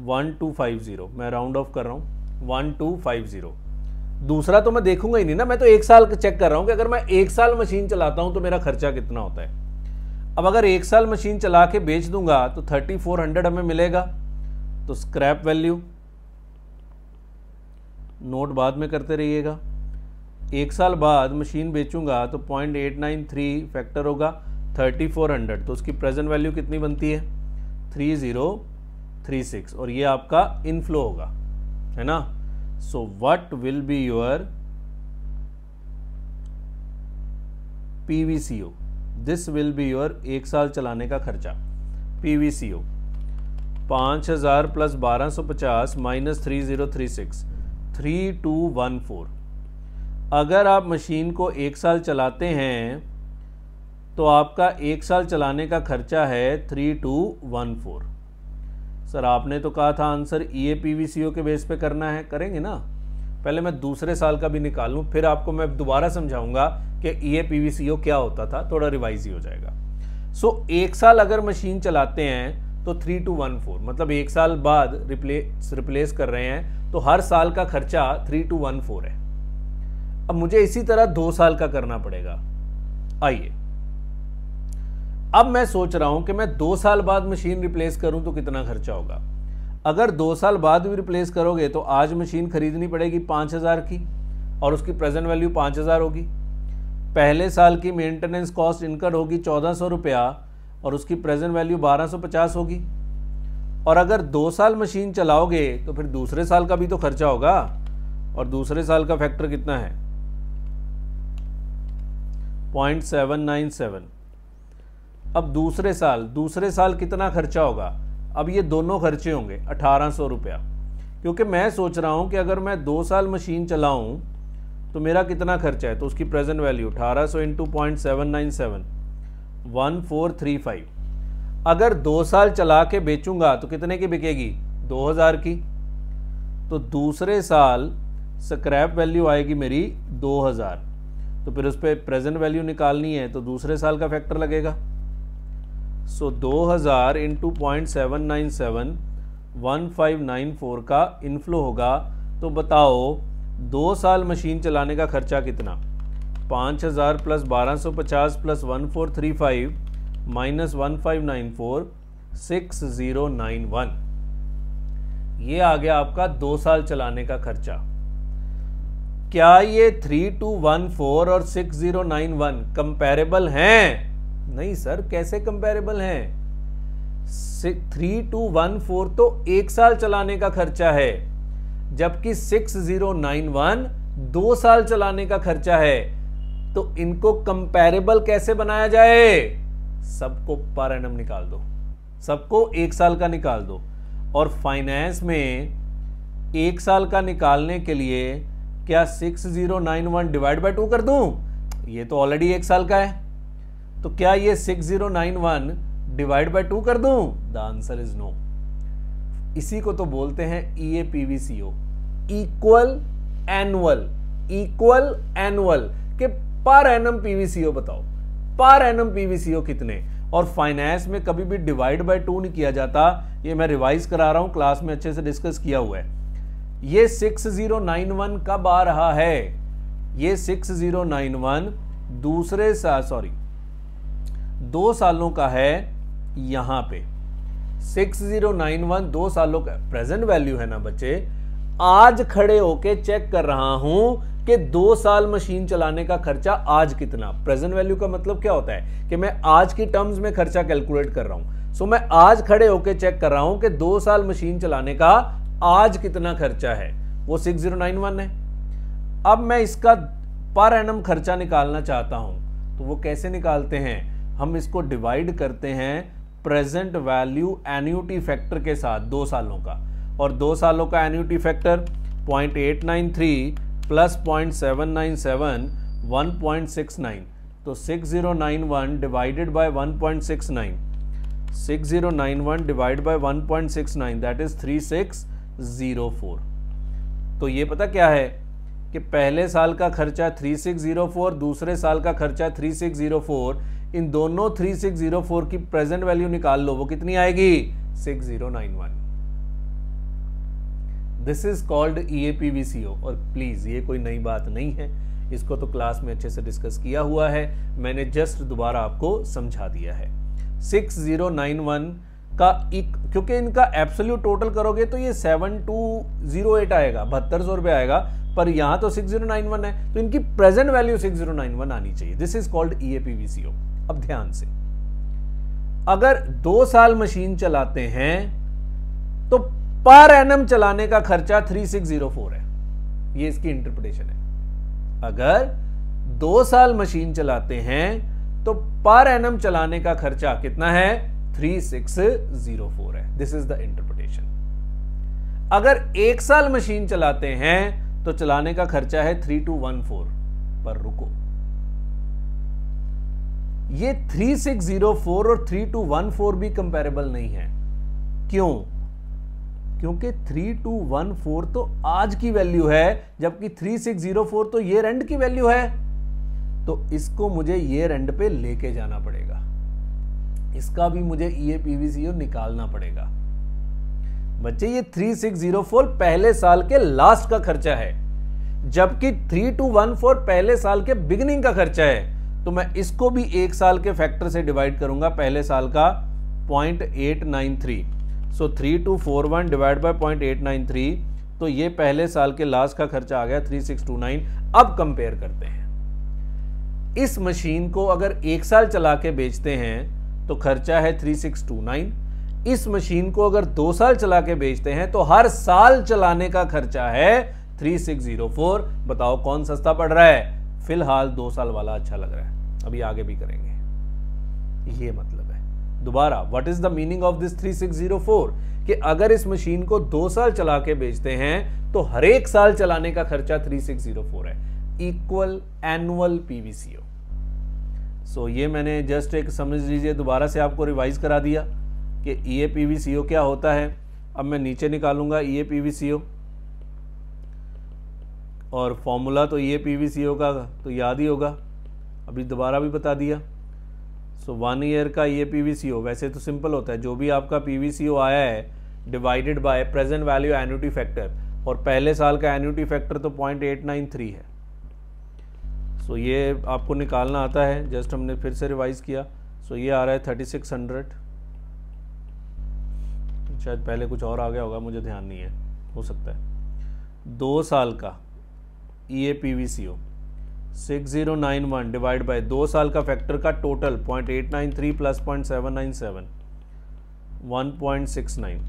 1250। मैं राउंड ऑफ कर रहा हूँ, 1250। दूसरा तो मैं देखूंगा ही नहीं ना, मैं तो 1 साल चेक कर रहा हूँ कि अगर मैं 1 साल मशीन चलाता हूँ तो मेरा खर्चा कितना होता है। अब अगर 1 साल मशीन चला के बेच दूंगा तो 3400 हमें मिलेगा। तो स्क्रैप वैल्यू, नोट बाद में करते रहिएगा। 1 साल बाद मशीन बेचूंगा तो 0.893 फैक्टर होगा 3400, तो उसकी प्रेजेंट वैल्यू कितनी बनती है, 3036, और ये आपका इनफ्लो होगा, है ना। So what will be your PVCO, this will be your 1 साल चलाने का खर्चा। PVCO 5000 plus 1250 minus 3036, 3214। अगर आप मशीन को 1 साल चलाते हैं तो आपका 1 साल चलाने का खर्चा है 3214। सर आपने तो कहा था आंसर EAPVCO के बेस पे करना है, करेंगे ना। पहले मैं दूसरे साल का भी निकालूं, फिर आपको मैं दोबारा समझाऊंगा कि EAPVCO क्या होता था, थोड़ा रिवाइज ही हो जाएगा। सो 1 साल अगर मशीन चलाते हैं तो 3214, मतलब 1 साल बाद रिप्लेस कर रहे हैं तो हर साल का खर्चा 3214 है। अब मुझे इसी तरह 2 साल का करना पड़ेगा। आइए, अब मैं सोच रहा हूं कि मैं 2 साल बाद मशीन रिप्लेस करूं तो कितना खर्चा होगा। अगर 2 साल बाद भी रिप्लेस करोगे तो आज मशीन खरीदनी पड़ेगी 5000 की, और उसकी प्रेजेंट वैल्यू 5000 होगी। पहले साल की मेंटेनेंस कॉस्ट इनकर्ड होगी 1400 रुपया, और उसकी प्रेजेंट वैल्यू 1250 होगी। और अगर 2 साल मशीन चलाओगे तो फिर दूसरे साल का भी तो खर्चा होगा, और दूसरे साल का फैक्टर कितना है, 0.797। अब दूसरे साल कितना खर्चा होगा, अब ये दोनों खर्चे होंगे 1800 रुपया, क्योंकि मैं सोच रहा हूं कि अगर मैं 2 साल मशीन चलाऊं तो मेरा कितना खर्चा है, तो उसकी प्रेजेंट वैल्यू 1800 इंटू 0.797, 1435। अगर 2 साल चला के बेचूंगा तो कितने की बिकेगी, 2000 की। तो दूसरे साल स्क्रैप वैल्यू आएगी मेरी 2000, तो फिर उस पर प्रेजेंट वैल्यू निकालनी है तो दूसरे साल का फैक्टर लगेगा। सो 2000 इंटू 0.797, 1594 का इनफ्लो होगा। तो बताओ 2 साल मशीन चलाने का खर्चा कितना, 5000 प्लस 1250 प्लस 1435 -15946091, ये आ गया आपका 2 साल चलाने का खर्चा। क्या ये 3214 और 6091 कंपैरेबल हैं? नहीं सर, कैसे कंपैरेबल हैं? 3214 तो 1 साल चलाने का खर्चा है, जबकि 6091 2 साल चलाने का खर्चा है। तो इनको कंपैरेबल कैसे बनाया जाए? सबको पर एनम निकाल दो, सबको 1 साल का निकाल दो। और फाइनेंस में 1 साल का निकालने के लिए क्या 6091 डिवाइड बाय 2 कर दूं? ये तो ऑलरेडी 1 साल का है, तो क्या ये 6091 डिवाइड बाय 2 कर दूं? The answer is no. इसी को तो बोलते हैं EAPVCO, equal annual. Equal annual के पर एनम PVCO बताओ, पर एनम PVCO कितने? और फाइनेंस में कभी भी डिवाइड बाय 2 नहीं किया जाता, ये मैं रिवाइज करा रहा हूं, क्लास में अच्छे से डिस्कस किया हुआ है। ये 6091 कब आ रहा है? ये 6091 दूसरे साल, सॉरी 2 सालों का है। यहां पे 6091 2 सालों का प्रेजेंट वैल्यू है ना बच्चे। आज खड़े होके चेक कर रहा हूं कि 2 साल मशीन चलाने का खर्चा आज कितना। प्रेजेंट वैल्यू का मतलब क्या होता है कि मैं आज की टर्म्स में खर्चा कैलकुलेट कर रहा हूं। सो मैं आज खड़े होके चेक कर रहा हूं कि 2 साल मशीन चलाने का आज कितना खर्चा है, वो 6091 है। अब मैं इसका पर एनम खर्चा निकालना चाहता हूं, तो वो कैसे निकालते हैं? हम इसको डिवाइड करते हैं प्रेजेंट वैल्यू एन्युटी फैक्टर के साथ 2 सालों का, और 2 सालों का एन्युटी फैक्टर 0.893 प्लस 0.797 1.69, तो 6091 divided by 1.69, 6091 divide by 1.69 that is 3604। तो ये पता क्या है कि पहले साल का खर्चा 3604, दूसरे साल का खर्चा 3604, इन दोनों 3604 की प्रेजेंट वैल्यू निकाल लो, वो कितनी आएगी? 6091। This is called EAPVCO। और प्लीज ये कोई नई बात नहीं है, इसको तो क्लास में अच्छे से डिस्कस किया हुआ है, मैंने जस्ट दोबारा आपको समझा दिया है। 6091 का क्योंकि इनका एब्सोल्यूट टोटल करोगे तो ये 7208 आएगा, 7200 रुपए आएगा, पर यहां तो 6091 है, तो इनकी प्रेजेंट वैल्यू 6091 आनी चाहिए। This is called EAPVCO। अब ध्यान से, अगर 2 साल मशीन चलाते हैं तो पर एनम चलाने का खर्चा 3604 है, ये इसकी इंटरप्रिटेशन है। अगर 2 साल मशीन चलाते हैं तो पर एनम चलाने का खर्चा कितना है? 3604 है। This is the interpretation. अगर 1 साल मशीन चलाते हैं तो चलाने का खर्चा है 3214। पर रुको, ये 3604 और 3214 भी कंपैरेबल नहीं है। क्यों? क्योंकि 3214 तो आज की वैल्यू है, जबकि 3604 तो ईयर एंड की वैल्यू है। तो इसको मुझे ईयर एंड पे लेके जाना पड़ेगा, इसका भी मुझे EAPVCO निकालना पड़ेगा। बच्चे ये 3604 पहले साल के लास्ट का खर्चा है, जबकि 3214 पहले साल के बिगिनिंग का खर्चा है। तो मैं इसको भी 1 साल के फैक्टर से डिवाइड करूंगा, पहले साल का 0.893, सो 3241 डिवाइड बाय 0.893, तो ये पहले साल के लास्ट का खर्चा आ गया 3629। अब कंपेयर करते हैं, इस मशीन को अगर 1 साल चला के बेचते हैं तो खर्चा है 3629, इस मशीन को अगर 2 साल चला के बेचते हैं तो हर साल चलाने का खर्चा है 3604। बताओ कौन सस्ता पड़ रहा है? फिलहाल 2 साल वाला अच्छा लग रहा है, अभी आगे भी करेंगे। ये मतलब है। दोबारा, what is the meaning of this 3604? कि अगर इस मशीन को 2 साल चला के बेचते हैं तो हर एक साल चलाने का खर्चा 3604 है, इक्वल एनुअल PVCO। सो ये मैंने जस्ट एक समझ लीजिए, दोबारा से आपको रिवाइज करा दिया कि EAPVCO क्या होता है। अब मैं नीचे निकालूंगा EAPVCO, और फॉर्मूला तो EAPVCO का तो याद ही होगा, अभी दोबारा भी बता दिया। सो 1 ईयर का EAPVCO वैसे तो सिंपल होता है, जो भी आपका PVCO आया है divided by present value annuity factor, और पहले साल का एन्युटी फैक्टर तो 0.893 है। सो ये आपको निकालना आता है, जस्ट हमने फिर से रिवाइज किया सो ये आ रहा है 3600, शायद पहले कुछ और आ गया होगा, मुझे ध्यान नहीं है, हो सकता है। 2 साल का ये PVCO 6091 डिवाइड बाय 2 साल का फैक्टर का टोटल 0.893 प्लस 0.797 1.69,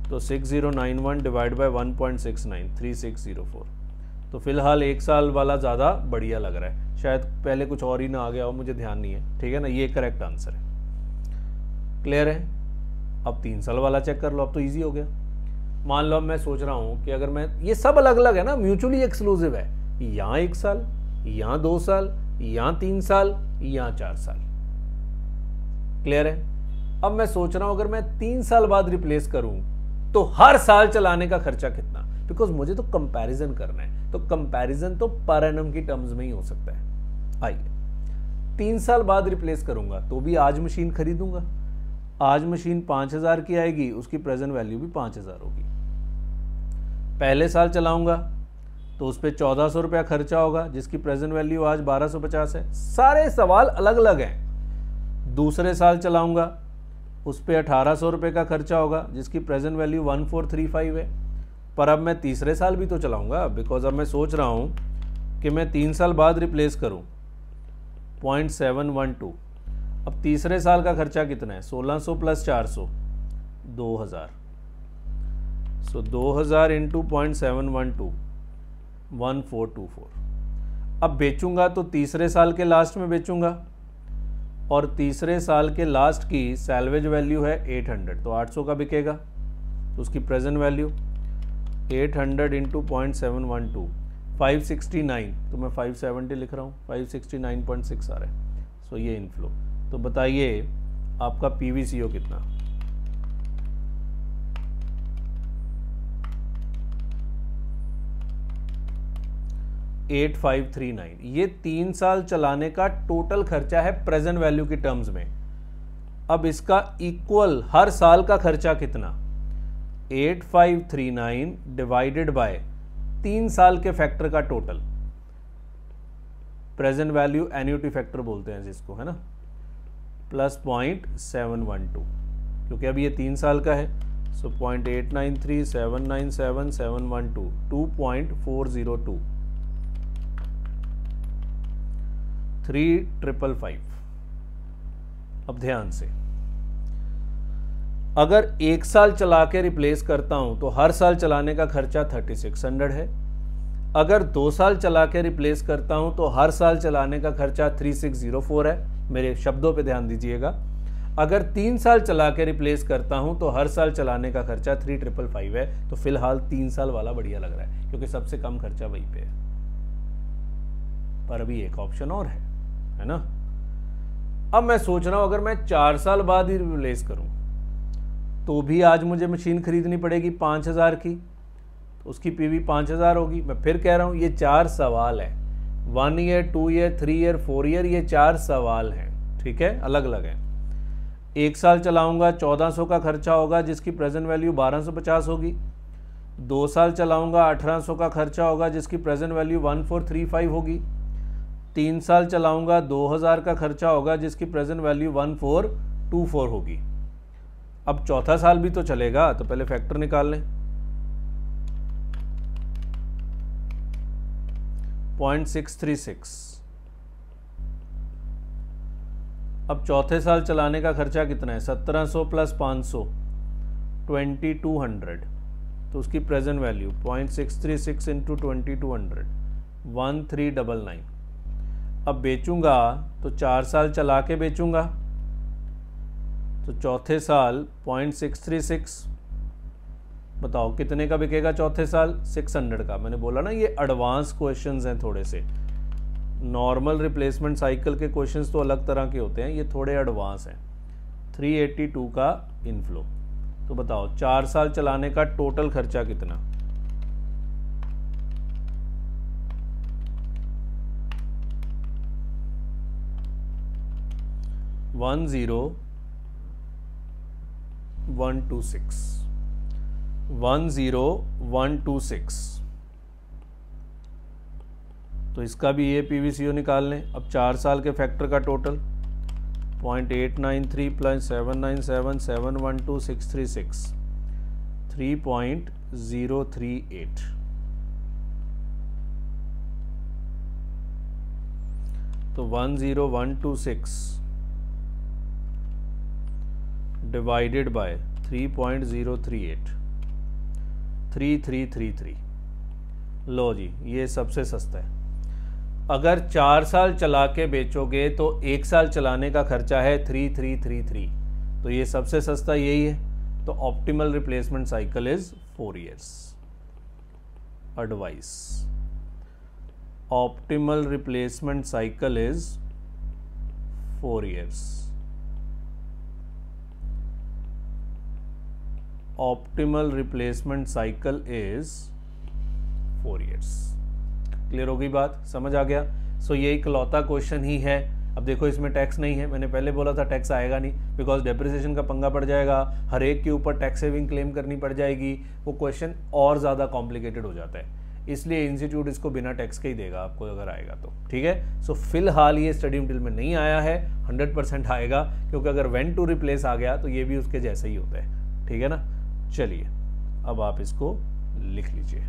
तो 6091 डिवाइड बाय 1.69 3604। तो फिलहाल 1 साल वाला ज़्यादा बढ़िया लग रहा है, शायद पहले कुछ और ही ना आ गया हो, मुझे ध्यान नहीं है, ठीक है ना। ये करेक्ट आंसर है। क्लियर है। अब 3 साल वाला चेक कर लो, अब तो ईजी हो गया। मान लो अब मैं सोच रहा हूँ कि अगर मैं, ये सब अलग अलग है ना, म्यूचुअली एक्सक्लूसिव है, यहाँ 1 साल, यहाँ 2 साल, यहाँ 3 साल, यहाँ 4 साल। क्लियर है। अब मैं सोच रहा हूं अगर मैं 3 साल बाद रिप्लेस करूं तो हर साल चलाने का खर्चा कितना, बिकॉज मुझे तो कंपैरिजन करना है, तो कंपैरिजन तो पर एनम की टर्म्स में ही हो सकता है। आइए 3 साल बाद रिप्लेस करूंगा तो भी आज मशीन खरीदूंगा, आज मशीन 5000 की आएगी, उसकी प्रेजेंट वैल्यू भी 5000 होगी। पहले साल चलाऊंगा तो उस पर 1400 रुपया खर्चा होगा, जिसकी प्रेजेंट वैल्यू आज 1250 है। सारे सवाल अलग अलग हैं। दूसरे साल चलाऊंगा उस पर 1800 रुपये का खर्चा होगा, जिसकी प्रेजेंट वैल्यू 1435 है। पर अब मैं तीसरे साल भी तो चलाऊंगा, बिकॉज अब मैं सोच रहा हूं कि मैं 3 साल बाद रिप्लेस करूं 0.712। अब तीसरे साल का खर्चा कितना है, 1600 प्लस 400 2000। सो 2000 इंटू 0.712 1424। अब बेचूंगा तो तीसरे साल के लास्ट में बेचूंगा, और तीसरे साल के लास्ट की सैल्वेज वैल्यू है 800, तो 800 का बिकेगा, तो उसकी प्रेजेंट वैल्यू 800 इंटू 0.712 569, तो मैं 570 लिख रहा हूँ, 569.6 आ रहा है। सो ये इनफ्लो। तो बताइए आपका PVCO कितना। $8539। ये 3 साल चलाने का टोटल खर्चा है प्रेजेंट वैल्यू की टर्म्स में। अब इसका इक्वल हर साल का खर्चा कितना, 8539 डिवाइडेड बाय 3 साल के फैक्टर का total, present value annuity factor बोलते हैं जिसको, है ना, प्लस 0.712, क्योंकि अब ये 3 साल का है। सो 0.893 797 712 2.402 3555। अब ध्यान से, अगर 1 साल चला के रिप्लेस करता हूं तो हर साल चलाने का खर्चा 3600 है। अगर 2 साल चला के रिप्लेस करता हूं तो हर साल चलाने का खर्चा 3604 है। मेरे शब्दों पे ध्यान दीजिएगा। अगर 3 साल चला के रिप्लेस करता हूं तो हर साल चलाने का खर्चा 3555 है। तो फिलहाल 3 साल वाला बढ़िया लग रहा है, क्योंकि सबसे कम खर्चा वहीं पे है। पर अभी एक ऑप्शन और है ना। अब मैं सोच रहा हूं अगर मैं 4 साल बाद ही रिप्लेस करूं तो भी आज मुझे मशीन खरीदनी पड़ेगी 5000 की, तो उसकी PV 5000 होगी। मैं फिर कह रहा हूं ये 4 सवाल है, 1 ईयर 2 ईयर 3 ईयर 4 ईयर, ये 4 सवाल हैं, ठीक है, अलग अलग हैं। 1 साल चलाऊंगा 1400 का खर्चा होगा, जिसकी प्रेजेंट वैल्यू 1250 होगी। 2 साल चलाऊंगा 1800 का खर्चा होगा, जिसकी प्रेजेंट वैल्यू 1435 होगी। 3 साल चलाऊंगा 2000 का खर्चा होगा, जिसकी प्रेजेंट वैल्यू 1424 होगी। अब चौथा साल भी तो चलेगा, तो पहले फैक्टर निकाल लें। 0.636। अब चौथे साल चलाने का खर्चा कितना है, 1700 प्लस 500 2200, तो उसकी प्रेजेंट वैल्यू 0.636 इंटू 2200 1399। अब बेचूंगा तो 4 साल चला के बेचूंगा, तो चौथे साल 0.636, बताओ कितने का बिकेगा चौथे साल, 600 का। मैंने बोला ना ये एडवांस क्वेश्चंस हैं थोड़े से, नॉर्मल रिप्लेसमेंट साइकिल के क्वेश्चंस तो अलग तरह के होते हैं, ये थोड़े एडवांस हैं। 382 का इनफ्लो। तो बताओ 4 साल चलाने का टोटल खर्चा कितना, $10126। तो इसका भी ये PVCO निकाल लें। अब 4 साल के फैक्टर का टोटल 0.893 plus 797 712 636 3.038। तो 10126 डिवाइडेड बाय 3.038 3333। लो जी, ये सबसे सस्ता है। अगर 4 साल चला के बेचोगे तो 1 साल चलाने का खर्चा है 3333। तो ये सबसे सस्ता यही है। तो optimal replacement cycle is 4 years। Advice, optimal replacement cycle is 4 years। Optimal replacement cycle is 4 years। Clear हो गई बात, समझ आ गया। सो ये इकलौता क्वेश्चन ही है। अब देखो इसमें टैक्स नहीं है, मैंने पहले बोला था टैक्स आएगा नहीं, बिकॉज डेप्रिसिएशन का पंगा पड़ जाएगा, हर एक के ऊपर टैक्स सेविंग क्लेम करनी पड़ जाएगी, वो क्वेश्चन और ज़्यादा कॉम्प्लिकेटेड हो जाता है। इसलिए इंस्टीट्यूट इसको बिना टैक्स के ही देगा आपको अगर आएगा तो, ठीक है। सो फिलहाल ये स्टडी मटेरियल में नहीं आया है, 100% आएगा, क्योंकि अगर व्हेन टू रिप्लेस आ गया तो ये भी उसके जैसा ही होता है, ठीक है ना। चलिए अब आप इसको लिख लीजिए।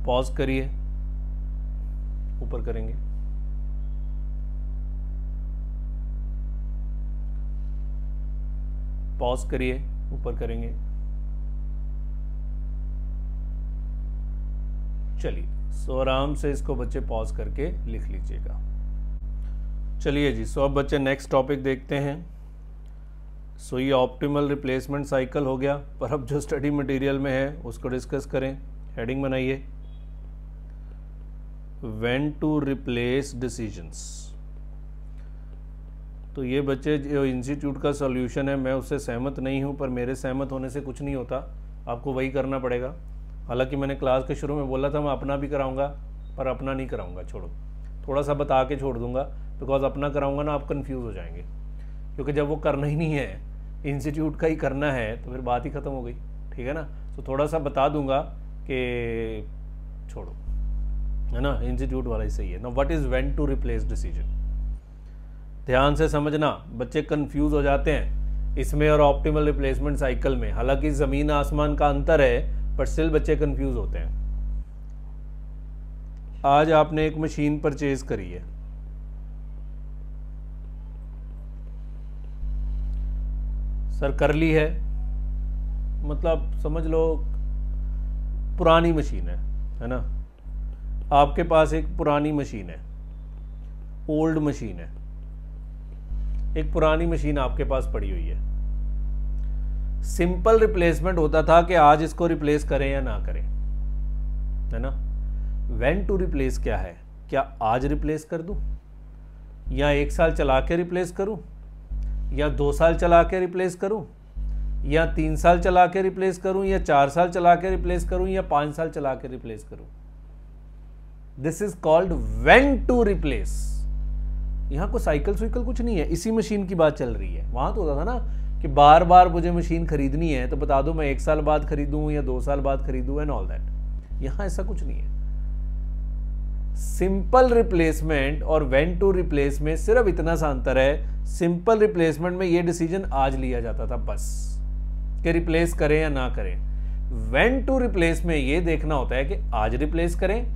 पॉज करिए, ऊपर करेंगे। पॉज करिए, ऊपर करेंगे। चलिए, सो आराम से इसको बच्चे पॉज करके लिख लीजिएगा। चलिए जी, सो अब बच्चे नेक्स्ट टॉपिक देखते हैं। सो ये ऑप्टिमल रिप्लेसमेंट साइकिल हो गया, पर अब जो स्टडी मटेरियल में है उसको डिस्कस करें। हेडिंग बनाइए, व्हेन टू रिप्लेस डिसीजंस। तो ये बच्चे जो इंस्टीट्यूट का सॉल्यूशन है, मैं उससे सहमत नहीं हूँ, पर मेरे सहमत होने से कुछ नहीं होता, आपको वही करना पड़ेगा। हालांकि मैंने क्लास के शुरू में बोला था मैं अपना भी कराऊंगा, पर अपना नहीं कराऊंगा, छोड़ो, थोड़ा सा बता के छोड़ दूंगा, बिकॉज अपना कराऊंगा ना आप कंफ्यूज हो जाएंगे, क्योंकि जब वो करना ही नहीं है, इंस्टीट्यूट का ही करना है, तो फिर बात ही ख़त्म हो गई, ठीक है ना। तो थोड़ा सा बता दूंगा कि छोड़ो, है ना, इंस्टीट्यूट वाला ही सही है ना। What is when to replace decision, ध्यान से समझना, बच्चे कंफ्यूज हो जाते हैं इसमें और ऑप्टिमल रिप्लेसमेंट साइकिल में। हालांकि ज़मीन आसमान का अंतर है, पर स्टिल बच्चे कंफ्यूज होते हैं। आज आपने एक मशीन परचेज करी है, सर कर ली है, मतलब समझ लो पुरानी मशीन है ना। आपके पास एक पुरानी मशीन है, ओल्ड मशीन है, एक पुरानी मशीन आपके पास पड़ी हुई है। सिंपल रिप्लेसमेंट होता था कि आज इसको रिप्लेस करें या ना करें, है ना। व्हेन टू रिप्लेस क्या है, क्या आज रिप्लेस कर दूं, या 1 साल चला के रिप्लेस करूं, या 2 साल चला के रिप्लेस करूं, या 3 साल चला के रिप्लेस करूं, या 4 साल चला के रिप्लेस करूं, या 5 साल चला के रिप्लेस करूं। This is called when to replace. यहां को साइकिल सुइकल कुछ नहीं है, इसी मशीन की बात चल रही है। वहां तो होता था ना कि बार बार मुझे मशीन खरीदनी है तो बता दो मैं 1 साल बाद खरीदूं या 2 साल बाद खरीदूं एंड ऑल दैट। यहां ऐसा कुछ नहीं है। सिंपल रिप्लेसमेंट और व्हेन टू रिप्लेस में सिर्फ इतना सा अंतर है। सिंपल रिप्लेसमेंट में ये डिसीजन आज लिया जाता था बस, कि रिप्लेस करें या ना करें। व्हेन टू रिप्लेस में ये देखना होता है कि आज रिप्लेस करें,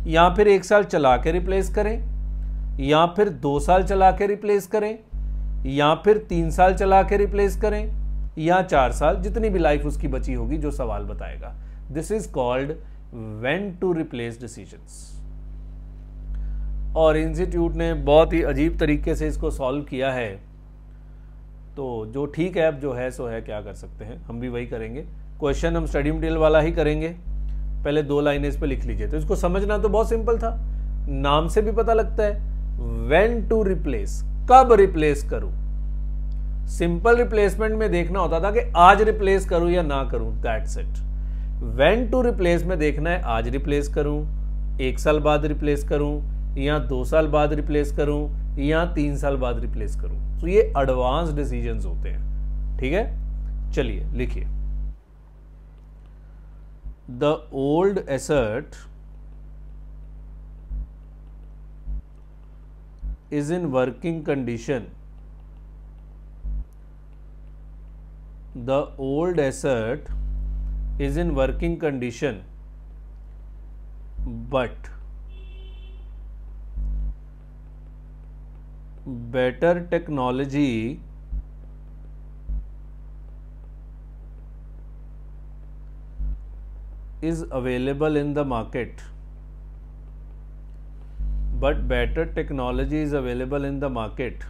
या फिर 1 साल चला के रिप्लेस करें, या फिर 2 साल चला के रिप्लेस करें, या फिर 3 साल चला के रिप्लेस करें, या 4 साल, जितनी भी लाइफ उसकी बची होगी जो सवाल बताएगा। This is called when to replace decisions. और इंस्टीट्यूट ने बहुत ही अजीब तरीके से इसको सॉल्व किया है। तो जो ठीक है, अब जो है सो है, क्या कर सकते हैं, हम भी वही करेंगे। क्वेश्चन हम स्टडी मटेरियल वाला ही करेंगे। पहले 2 लाइनें इस पे लिख लीजिए। तो इसको समझना तो बहुत सिंपल था, नाम से भी पता लगता है। व्हेन टू रिप्लेस, कब रिप्लेस करूं। सिंपल रिप्लेसमेंट में देखना होता था कि आज रिप्लेस करूं या ना करूं, that's it. When to replace में देखना है आज रिप्लेस करूं, 1 साल बाद रिप्लेस करूं, या 2 साल बाद रिप्लेस करूं, या 3 साल बाद रिप्लेस करूं। तो ये एडवांस डिसीजंस होते हैं, ठीक है। चलिए लिखिए, the old asset is in working condition. The old asset is in working condition, but better technology is available in the market. But better technology is available in the market.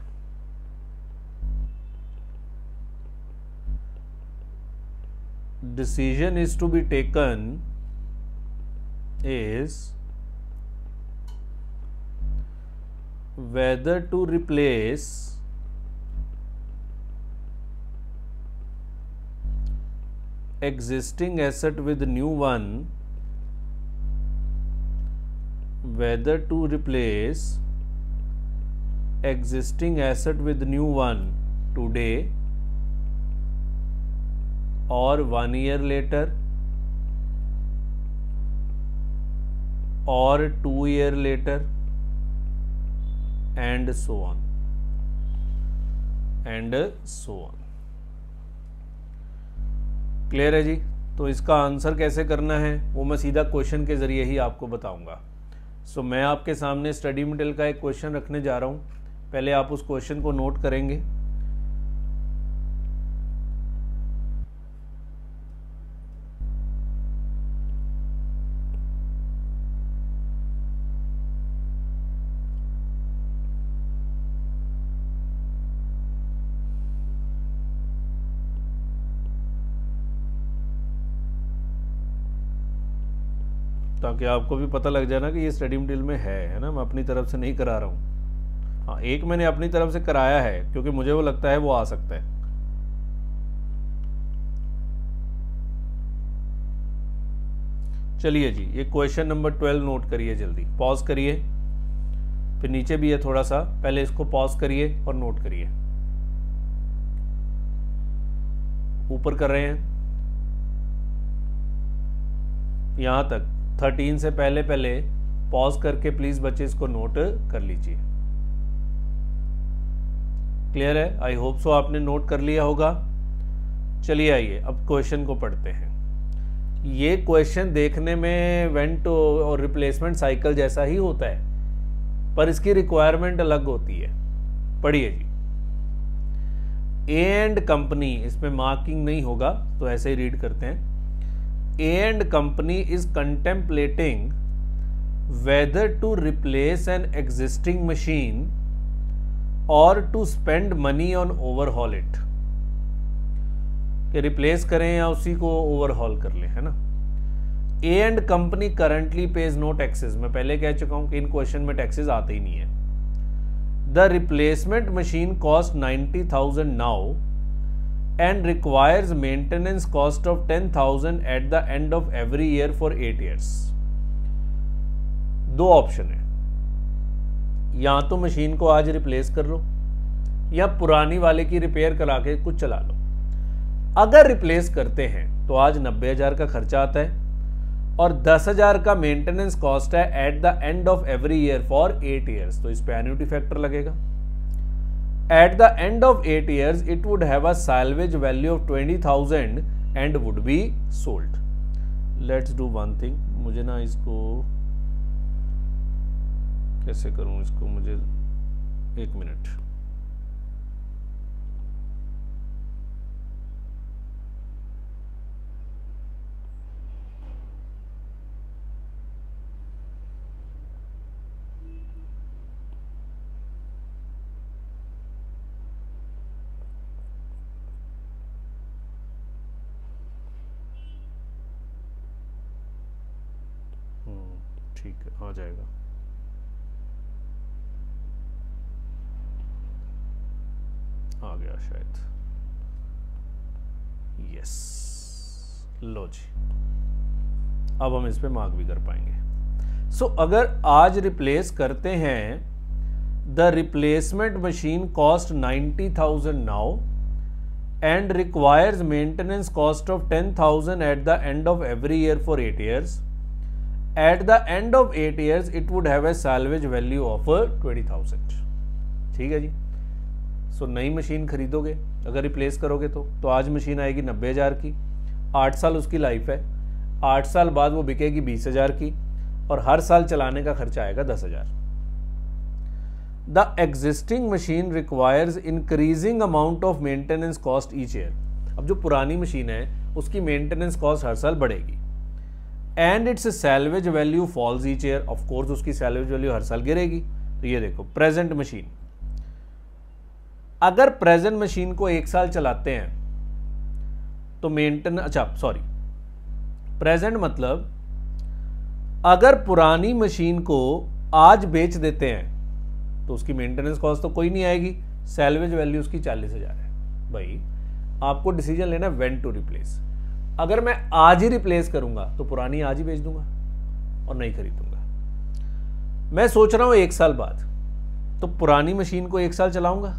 Decision is to be taken is whether to replace existing asset with new one, whether to replace existing asset with new one today or 1 year later or 2 year later and so on and so on। Clear है जी। तो इसका आंसर कैसे करना है वो मैं सीधा क्वेश्चन के ज़रिए ही आपको बताऊंगा। सो मैं आपके सामने स्टडी मटेरियल का एक क्वेश्चन रखने जा रहा हूँ। पहले आप उस क्वेश्चन को नोट करेंगे। ताकि आपको भी पता लग जाए ना कि ये स्टडी मटेरियल में है ना, मैं अपनी तरफ से नहीं करा रहा हूँ। हाँ, एक मैंने अपनी तरफ से कराया है क्योंकि मुझे वो लगता है वो आ सकता है। चलिए जी, ये क्वेश्चन नंबर 12 नोट करिए, जल्दी पॉज करिए, फिर नीचे भी है थोड़ा सा, पहले इसको पॉज करिए और नोट करिए। ऊपर कर रहे हैं यहां तक 13 से पहले पॉज करके प्लीज बच्चे इसको नोट कर लीजिए। क्लियर है? आई होप सो आपने नोट कर लिया होगा। चलिए आइए अब क्वेश्चन को पढ़ते हैं। ये क्वेश्चन देखने में वेंट और रिप्लेसमेंट साइकिल जैसा ही होता है, पर इसकी रिक्वायरमेंट अलग होती है। पढ़िए जी, ए एंड कंपनी, इसमें मार्किंग नहीं होगा तो ऐसे ही रीड करते हैं। A and company is contemplating whether to replace an existing machine or to spend money on overhaul it, कि रिप्लेस करें या उसी को ओवरहॉल कर लें, है ना। A and company currently pays no taxes, मैं पहले कह चुका हूं कि इन क्वेश्चन में टैक्सेस आते ही नहीं है। The replacement machine cost 90,000 now and requires maintenance cost of 10,000 at the end of every year for 8 years। दो ऑप्शन है, या तो मशीन को आज रिप्लेस कर लो या पुरानी वाले की रिपेयर करा के कुछ चला लो। अगर रिप्लेस करते हैं तो आज 90,000 का खर्चा आता है और 10,000 का मेंटेनेंस कॉस्ट है at the end of every year for 8 years, तो इस पे एन्युटी फैक्टर लगेगा। At the end of 8 years, it would have a salvage value of 20,000 and would be sold। Let's do one thing, मुझे ना इसको कैसे करूं, इसको मुझे 1 मिनट। ठीक है, आ जाएगा। आ गया शायद, यस। लो जी, अब हम इस पे मार्क भी कर पाएंगे। सो अगर आज रिप्लेस करते हैं the replacement machine cost 90,000 now and requires maintenance cost of 10,000 at the end of every year for 8 years. At the end of 8 years, it would have a salvage value of 20,000. ठीक है जी. सो नई मशीन खरीदोगे अगर रिप्लेस करोगे तो आज मशीन आएगी 90,000 की, 8 साल उसकी लाइफ है, 8 साल बाद वो बिकेगी 20,000 की और हर साल चलाने का खर्चा आएगा 10,000. The existing machine requires increasing amount of maintenance cost each year. अब जो पुरानी मशीन है उसकी मेंटेनेंस कॉस्ट हर साल बढ़ेगी. And its salvage value falls each year. Of course उसकी सैल्वेज वैल्यू हर साल गिरेगी. तो ये देखो प्रेजेंट मशीन, अगर प्रेजेंट मशीन को 1 साल चलाते हैं तो प्रेजेंट मतलब अगर पुरानी मशीन को आज बेच देते हैं तो उसकी मेंटेनेंस कॉस्ट तो कोई नहीं आएगी, सैल्वेज वैल्यू उसकी 40,000 है. भाई आपको डिसीजन लेना है व्हेन टू रिप्लेस. अगर मैं आज ही रिप्लेस करूंगा तो पुरानी आज ही बेच दूंगा और नहीं खरीदूंगा. मैं सोच रहा हूं 1 साल बाद, तो पुरानी मशीन को 1 साल चलाऊंगा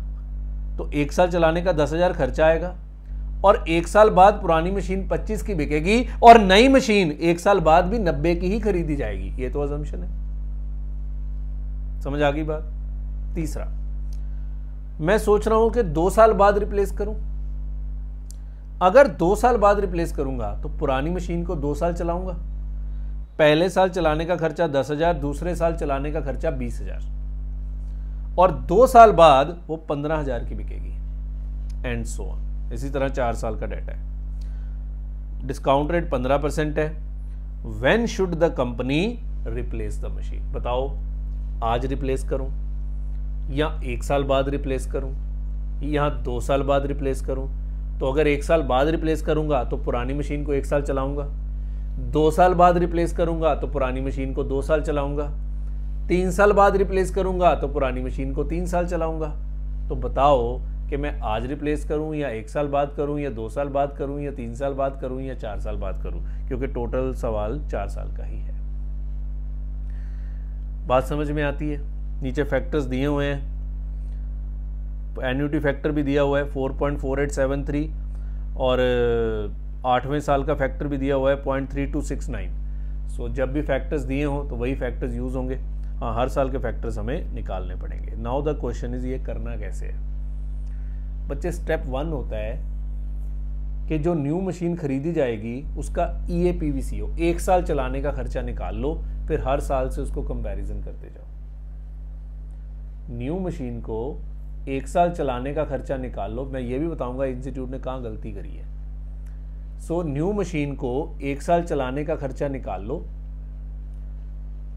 तो 1 साल चलाने का 10,000 खर्चा आएगा और 1 साल बाद पुरानी मशीन 25 की बिकेगी और नई मशीन 1 साल बाद भी 90 की ही खरीदी जाएगी. ये तो अजम्पशन है. समझ आ गई बात. तीसरा, मैं सोच रहा हूं कि 2 साल बाद रिप्लेस करूं. अगर 2 साल बाद रिप्लेस करूंगा तो पुरानी मशीन को 2 साल चलाऊंगा. पहले साल चलाने का खर्चा 10,000, दूसरे साल चलाने का खर्चा 20,000 और 2 साल बाद वो 15,000 की बिकेगी. And so on. इसी तरह 4 साल का डेटा है. डिस्काउंट रेट 15% है. When should the company replace the machine? बताओ, आज रिप्लेस करूं या 1 साल बाद रिप्लेस करूं या 2 साल बाद रिप्लेस करूं? तो अगर 1 साल बाद रिप्लेस करूंगा तो पुरानी मशीन को 1 साल चलाऊंगा. 2 साल बाद रिप्लेस करूंगा तो पुरानी मशीन को 2 साल चलाऊंगा. 3 साल बाद रिप्लेस करूंगा तो पुरानी मशीन को 3 साल चलाऊंगा. तो बताओ कि मैं आज रिप्लेस करूं या 1 साल बाद करूं या 2 साल बाद करूं या 3 साल बाद करूं या 4 साल बाद करूं, क्योंकि टोटल सवाल 4 साल का ही है. बात समझ में आती है? नीचे फैक्टर्स दिए हुए हैं. एन्युटी फैक्टर भी दिया हुआ है 4.4873 और 8वें साल का फैक्टर भी दिया हुआ है 0.3269. सो जब भी फैक्टर्स दिए हों तो वही फैक्टर्स यूज़ होंगे. हाँ, हर साल के फैक्टर्स हमें निकालने पड़ेंगे. नाउ द क्वेश्चन इज, ये करना कैसे है बच्चे? स्टेप 1 होता है कि जो न्यू मशीन खरीदी जाएगी उसका EAPVCO 1 साल चलाने का खर्चा निकाल लो, फिर हर साल से उसको कंपैरिजन करते जाओ. न्यू मशीन को 1 साल चलाने का खर्चा निकाल लो. मैं ये भी बताऊंगा इंस्टीट्यूट ने कहाँ गलती करी है. सो न्यू मशीन को 1 साल चलाने का खर्चा निकाल लो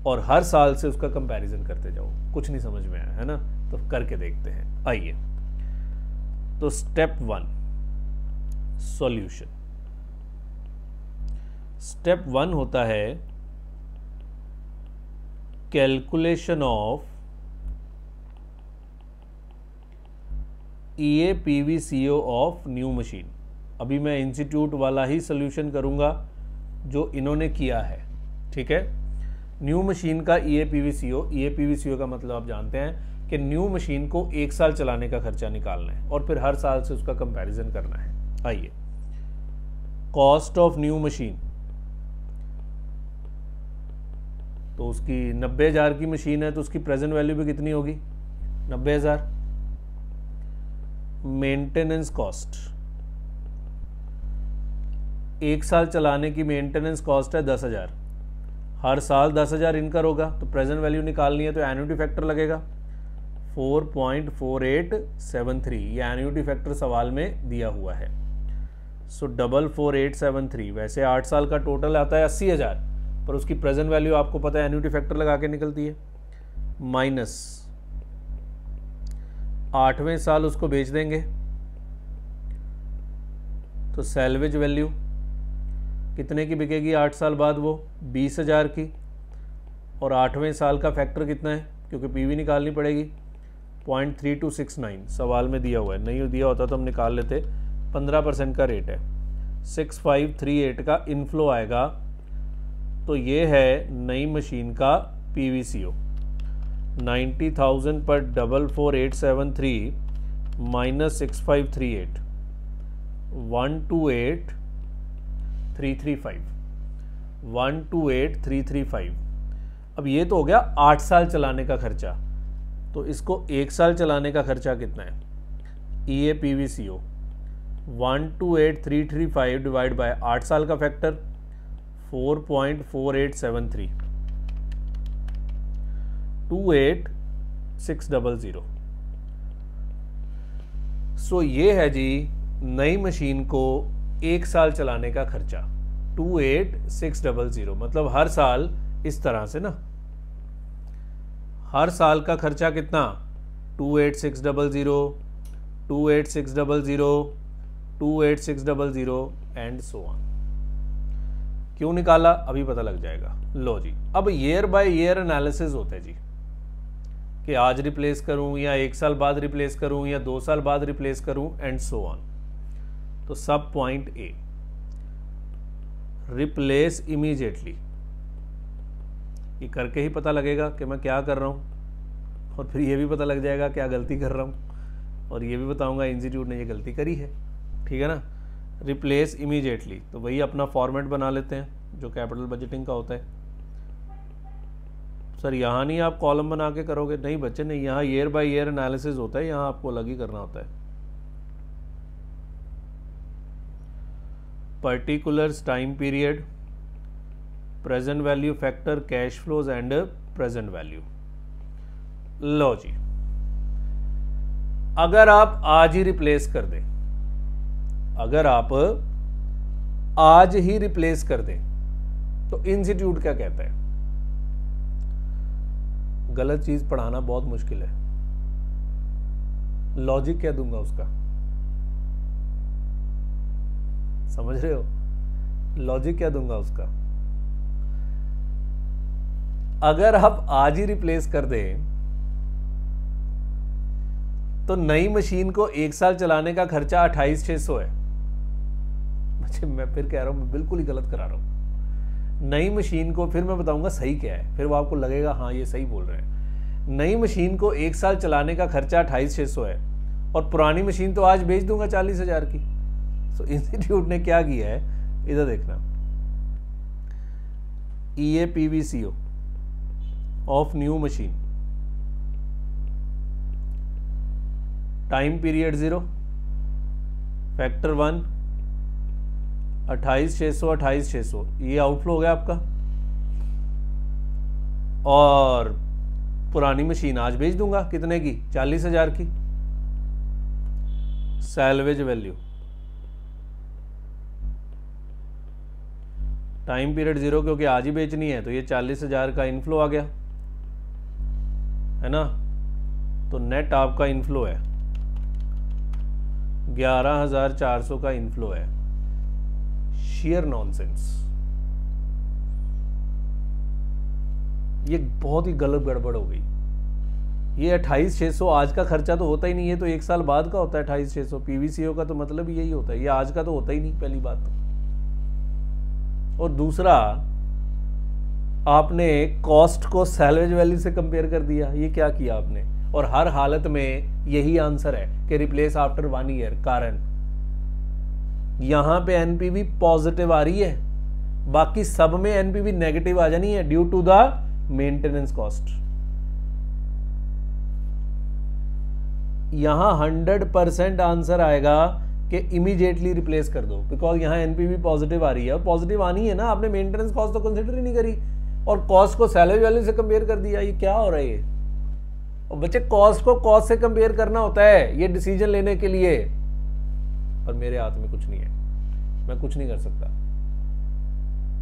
और हर साल से उसका कंपैरिजन करते जाओ. कुछ नहीं समझ में आया है ना? तो करके देखते हैं. आइए, तो स्टेप 1 सॉल्यूशन. स्टेप 1 होता है calculation of EAPVCO of new machine. अभी मैं इंस्टीट्यूट वाला ही सोल्यूशन करूंगा जो इन्होंने किया है. ठीक है, न्यू मशीन का EAPVCO का मतलब आप जानते हैं कि न्यू मशीन को 1 साल चलाने का खर्चा निकालना है और फिर हर साल से उसका कंपैरिजन करना है. आइए, कॉस्ट ऑफ न्यू मशीन, तो उसकी 90,000 की मशीन है तो उसकी प्रेजेंट वैल्यू भी कितनी होगी? 90,000. मेंटेनेंस कॉस्ट, 1 साल चलाने की मेंटेनेंस कॉस्ट है 10,000. हर साल 10,000 इनकर होगा तो प्रेजेंट वैल्यू निकालनी है तो एन्युटी फैक्टर लगेगा 4.4873. ये एन्युटी फैक्टर सवाल में दिया हुआ है. सो 44873. वैसे 8 साल का टोटल आता है 80,000, पर उसकी प्रेजेंट वैल्यू आपको पता है एन्युटी फैक्टर लगा के निकलती है. माइनस 8वें साल उसको बेच देंगे तो सैल्वेज वैल्यू कितने की बिकेगी 8 साल बाद? वो 20,000 की. और 8वें साल का फैक्टर कितना है, क्योंकि पीवी निकालनी पड़ेगी 0.3269 सवाल में दिया हुआ है. नहीं दिया होता तो हम निकाल लेते. 15% का रेट है. 6538 का इनफ्लो आएगा. तो ये है नई मशीन का PVCO. 90,000 पर 44873 माइनस 6538 128,335 128,335। अब ये तो हो गया 8 साल चलाने का खर्चा, तो इसको 1 साल चलाने का खर्चा कितना है? EAPVCO 128,335 डिवाइड बाय 8 साल का फैक्टर 4.4873 28,600। सो ये है जी नई मशीन को 1 साल चलाने का खर्चा 28,600। मतलब हर साल इस तरह से ना, हर साल का खर्चा कितना? 28,600 28,600 28,600 एंड सो ऑन। क्यों निकाला अभी पता लग जाएगा। लो जी, अब ईयर बाय ईयर एनालिसिस होता है जी, कि आज रिप्लेस करूं या 1 साल बाद रिप्लेस करूं या 2 साल बाद रिप्लेस करूं एंड सो ऑन। तो सब पॉइंट ए, रिप्लेस इमीडिएटली, ये करके ही पता लगेगा कि मैं क्या कर रहा हूं, और फिर ये भी पता लग जाएगा क्या गलती कर रहा हूं, और ये भी बताऊंगा इंस्टीट्यूट ने ये गलती करी है। ठीक है ना। रिप्लेस इमीडिएटली, तो वही अपना फॉर्मेट बना लेते हैं जो कैपिटल बजटिंग का होता है। सर यहाँ नहीं आप कॉलम बना के करोगे? नहीं बच्चे नहीं, यहाँ ईयर बाय ईयर एनालिसिस होता है, यहाँ आपको अलग ही करना होता है। Particulars time period, present value factor, cash flows and present value. लो जी, अगर आप आज ही रिप्लेस कर दें, अगर आप आज ही रिप्लेस कर दें तो इंस्टीट्यूट क्या कहता है? गलत चीज पढ़ाना बहुत मुश्किल है। लॉजिक क्या दूंगा उसका? समझ रहे हो? लॉजिक क्या दूंगा उसका? अगर आप आज ही रिप्लेस कर दें तो नई मशीन को 1 साल चलाने का खर्चा 28,600 है। मैं फिर कह रहा हूं, मैं बिल्कुल ही गलत करा रहा हूं। नई मशीन को, फिर मैं बताऊंगा सही क्या है, फिर वो आपको लगेगा हाँ ये सही बोल रहे हैं। नई मशीन को 1 साल चलाने का खर्चा 28,600 है, और पुरानी मशीन तो आज बेच दूंगा 40,000 की। सो इंस्टीट्यूट ने क्या किया है, इधर देखना, EAPVCO of new machine, time period 0, factor 1, 28,600 28,600, ये आउटफ्लो हो गया आपका। और पुरानी मशीन आज बेच दूंगा कितने की? 40,000 की। सैल्वेज वैल्यू, टाइम पीरियड 0 क्योंकि आज ही बेचनी है, तो ये 40,000 का इनफ्लो आ गया है ना। तो नेट आपका इनफ्लो है 11,400 का इनफ्लो है। शेयर नॉनसेंस, ये बहुत ही गलत गड़बड़ हो गई। ये 28,600 आज का खर्चा तो होता ही नहीं है, तो 1 साल बाद का होता है 28,600। PVCO का तो मतलब यही होता है, ये आज का तो होता ही नहीं, पहली बात तो। और दूसरा, आपने कॉस्ट को सैल्वेज वैल्यू से कंपेयर कर दिया, ये क्या किया आपने? और हर हालत में यही आंसर है कि रिप्लेस आफ्टर 1 ईयर। कारण यहां पे एनपीवी पॉजिटिव आ रही है, बाकी सब में एनपीवी नेगेटिव आ जानी है due to the maintenance cost. यहां 100% आंसर आएगा कि इमीडिएटली रिप्लेस कर दो, बिकॉज यहां एनपीवी पॉजिटिव आ रही है, और पॉजिटिव आनी है ना, आपने मेंटेनेंस कॉस्ट तो कंसिडर ही नहीं करी और कॉस्ट को सैलरी वैल्यू से कंपेयर कर दिया। ये क्या हो रहा है? और बच्चे, कॉस्ट को कॉस्ट से कंपेयर करना होता है ये डिसीजन लेने के लिए, और मेरे हाथ में कुछ नहीं है, मैं कुछ नहीं कर सकता।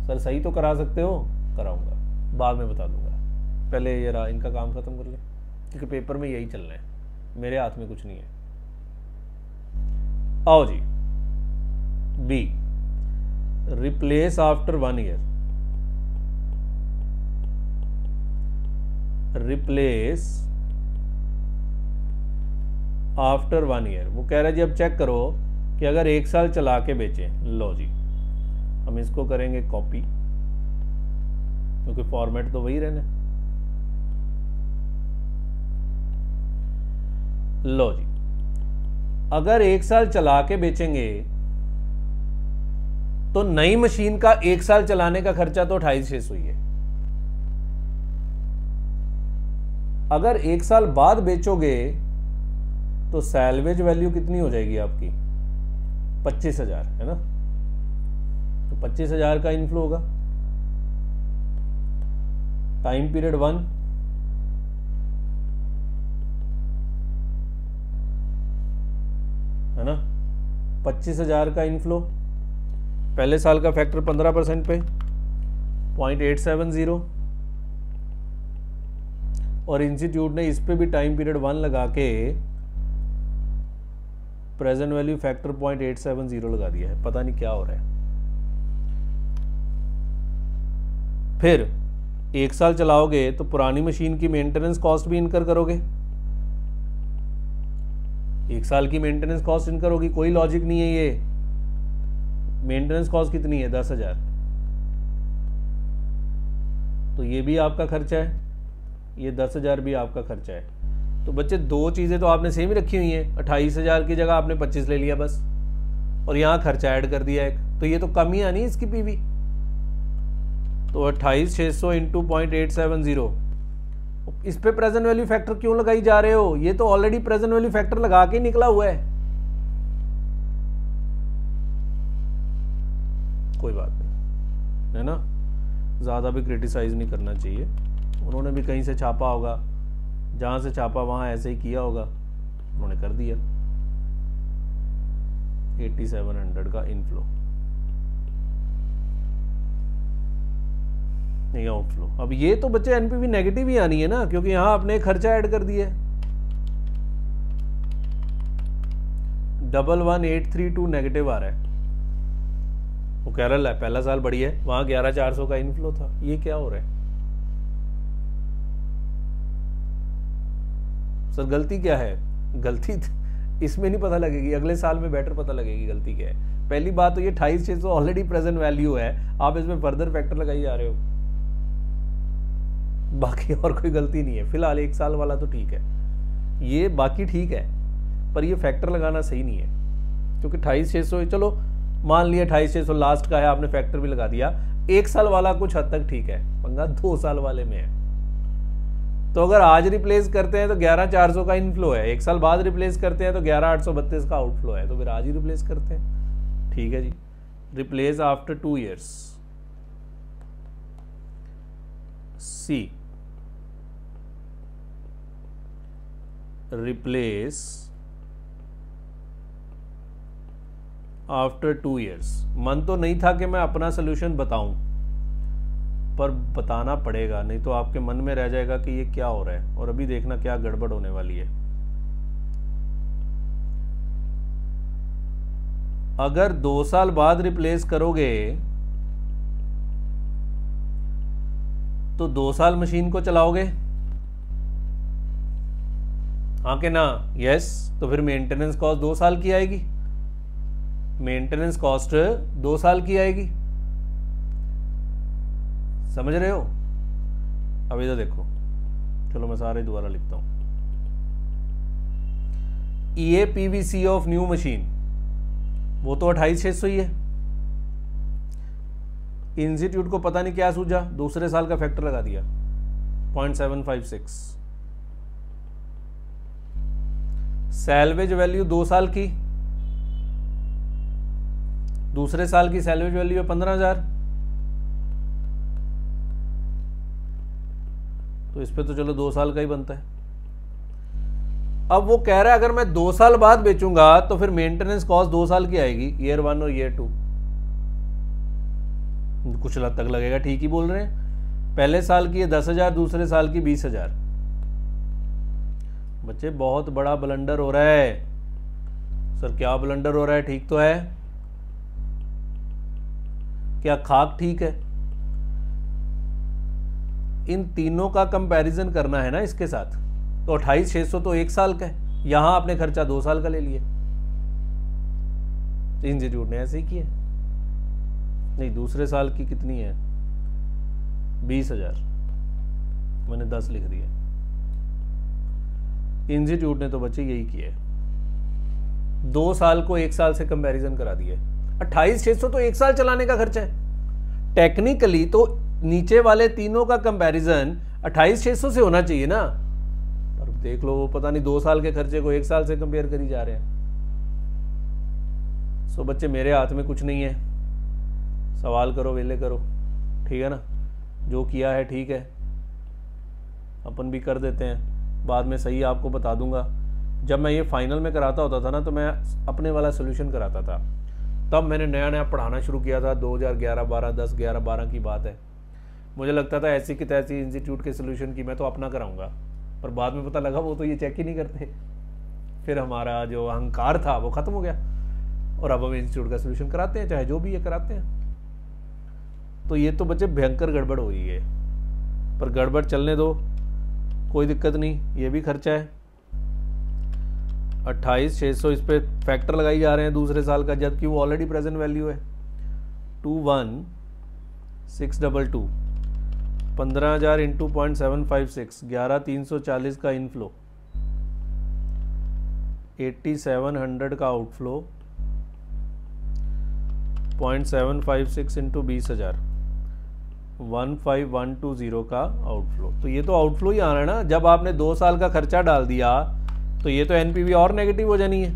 सर सही तो करा सकते हो, कराऊंगा, बाद में बता दूंगा, पहले ये रहा इनका काम खत्म कर ले, क्योंकि पेपर में यही चलना है, मेरे हाथ में कुछ नहीं है। आओ जी, B, replace after 1 year. Replace after 1 year, वो कह रहा है जी अब चेक करो कि अगर 1 साल चला के बेचें। लो जी, हम इसको करेंगे कॉपी, क्योंकि फॉर्मेट तो वही रहना है। लो जी, अगर 1 साल चला के बेचेंगे तो नई मशीन का 1 साल चलाने का खर्चा तो 28,600 ही है। अगर 1 साल बाद बेचोगे तो सैल्वेज वैल्यू कितनी हो जाएगी आपकी? 25,000, है ना। तो 25,000 का इनफ्लो होगा। टाइम पीरियड 1, है ना, 25,000 का इनफ्लो। पहले साल का फैक्टर 15% पे 0.870, और इंस्टीट्यूट ने इस पे भी टाइम पीरियड 1 लगा के प्रेजेंट वैल्यू फैक्टर 0.870 लगा दिया है। पता नहीं क्या हो रहा है। फिर 1 साल चलाओगे तो पुरानी मशीन की मेंटेनेंस कॉस्ट भी इनकर करोगे। 1 साल की मेंटेनेंस कॉस्ट इनकर होगी, कोई लॉजिक नहीं है। ये मेंटेनेंस कॉस्ट कितनी है? 10,000। तो ये भी आपका खर्चा है, ये 10,000 भी आपका खर्चा है। तो बच्चे दो चीज़ें तो आपने सेम ही रखी हुई हैं। 28,000 की जगह आपने 25 ले लिया बस, और यहाँ खर्चा ऐड कर दिया एक। तो ये तो कम ही आनी है इसकी पीवी। तो 28,600 इंटू 0.870, इस पे प्रेजेंट वैल्यू फैक्टर क्यों लगाई जा रहे हो? ये तो ऑलरेडी प्रेजेंट वैल्यू फैक्टर लगा के निकला हुआ है। कोई बात नहीं, है ना, ज़्यादा भी क्रिटिसाइज नहीं करना चाहिए। उन्होंने भी कहीं से छापा होगा, जहाँ से छापा वहाँ ऐसे ही किया होगा, उन्होंने कर दिया। 8700 का इनफ्लो, नहीं आउटफ्लो। अब ये तो बच्चे एनपीवी नेगेटिव ही आनी है ना, क्योंकि यहाँ आपने खर्चा ऐड कर दिया है। 11832 नेगेटिव आ रहा है। वो कह रहा है पहला साल बढ़िया है, वहां 11,400 का इनफ्लो था। ये क्या हो रहा है सर? गलती क्या है? गलती इसमें नहीं पता लगेगी, अगले साल में बेटर पता लगेगी गलती क्या है। पहली बात तो ये 28,600 ऑलरेडी प्रेजेंट वैल्यू है, आप इसमें फर्दर फैक्टर लगाई जा रहे हो। बाकी और कोई गलती नहीं है। फिलहाल 1 साल वाला तो ठीक है, ये बाकी ठीक है, पर ये फैक्टर लगाना सही नहीं है। क्योंकि 28,600, चलो मान लिया 28,600 लास्ट का है, आपने फैक्टर भी लगा दिया। 1 साल वाला कुछ हद तक ठीक है, पंगा 2 साल वाले में है। तो अगर आज रिप्लेस करते हैं तो 11,400 का इनफ्लो है, 1 साल बाद रिप्लेस करते हैं तो 11,832 का आउटफ्लो है। तो फिर आज ही रिप्लेस करते हैं, ठीक है जी। Replace after 2 years। C, replace after 2 years। मन तो नहीं था कि मैं अपना सोल्यूशन बताऊं, पर बताना पड़ेगा, नहीं तो आपके मन में रह जाएगा कि ये क्या हो रहा है। और अभी देखना क्या गड़बड़ होने वाली है। अगर 2 साल बाद रिप्लेस करोगे तो 2 साल मशीन को चलाओगे, हाँ के ना? यस। तो फिर मेंटेनेंस कॉस्ट 2 साल की आएगी। मेंटेनेंस कॉस्ट 2 साल की आएगी, समझ रहे हो? अब इधर देखो, चलो मैं सारे दोबारा लिखता हूं। EA PVC of new machine, वो तो 28,600 ही है। इंस्टीट्यूट को पता नहीं क्या सूझा, दूसरे साल का फैक्टर लगा दिया 0.756। सैल्वेज वैल्यू 2 साल की, दूसरे साल की सैल्वेज वैल्यू है 15,000। तो इस पे तो चलो 2 साल का ही बनता है। अब वो कह रहा है अगर मैं 2 साल बाद बेचूंगा तो फिर मेंटेनेंस कॉस्ट 2 साल की आएगी, ईयर 1 और ईयर 2। कुछ हद तक लगेगा, ठीक ही बोल रहे हैं। पहले साल की 10,000, दूसरे साल की 20,000। बच्चे बहुत बड़ा ब्लंडर हो रहा है। सर क्या ब्लंडर हो रहा है? ठीक तो है? क्या खाक ठीक है? इन तीनों का कंपैरिजन करना है ना इसके साथ। तो 28,600 तो 1 साल का है, यहां आपने खर्चा 2 साल का ले लिया। इंस्टीट्यूट ने ऐसे ही किया। नहीं, दूसरे साल की कितनी है? 20,000, मैंने 10 लिख दिया। इंस्टीट्यूट ने तो बच्चे यही किया है, 2 साल को 1 साल से कंपैरिजन करा दिया है। 28,600 तो 1 साल चलाने का खर्चा है। टेक्निकली तो नीचे वाले तीनों का कंपैरिजन 28,600 से होना चाहिए ना, पर देख लो वो पता नहीं 2 साल के खर्चे को 1 साल से कंपेयर करी जा रहे हैं। सो बच्चे मेरे हाथ में कुछ नहीं है, सवाल करो, वेले करो, ठीक है ना। जो किया है ठीक है, अपन भी कर देते हैं, बाद में सही आपको बता दूंगा। जब मैं ये फाइनल में कराता होता था ना, तो मैं अपने वाला सोल्यूशन कराता था। तब मैंने नया नया पढ़ाना शुरू किया था, 2011-12, 10-11-12 की बात है। मुझे लगता था ऐसी की तैसी इंस्टीट्यूट के सोल्यूशन की मैं तो अपना कराऊंगा, पर बाद में पता लगा वो तो ये चेक ही नहीं करते। फिर हमारा जो अहंकार था वो ख़त्म हो गया, और अब हम इंस्टीट्यूट का सोल्यूशन कराते हैं, चाहे जो भी ये कराते हैं। तो ये तो बच्चे भयंकर गड़बड़ हुई है, पर गड़बड़ चलने दो, कोई दिक्कत नहीं, ये भी खर्चा है। 28,600 इस पे फैक्टर लगाई जा रहे हैं दूसरे साल का, जबकि वो ऑलरेडी प्रेजेंट वैल्यू है 21,622। 15,000 इंटू 0.756, 11,340 का इनफ्लो, 8,700 का आउटफ्लो, 0.756 इंटू 20,000, 15,120 का आउटफ्लो। तो ये तो आउटफ्लो ही आना है ना। जब आपने 2 साल का खर्चा डाल दिया तो ये तो एनपीवी और नेगेटिव हो जानी है।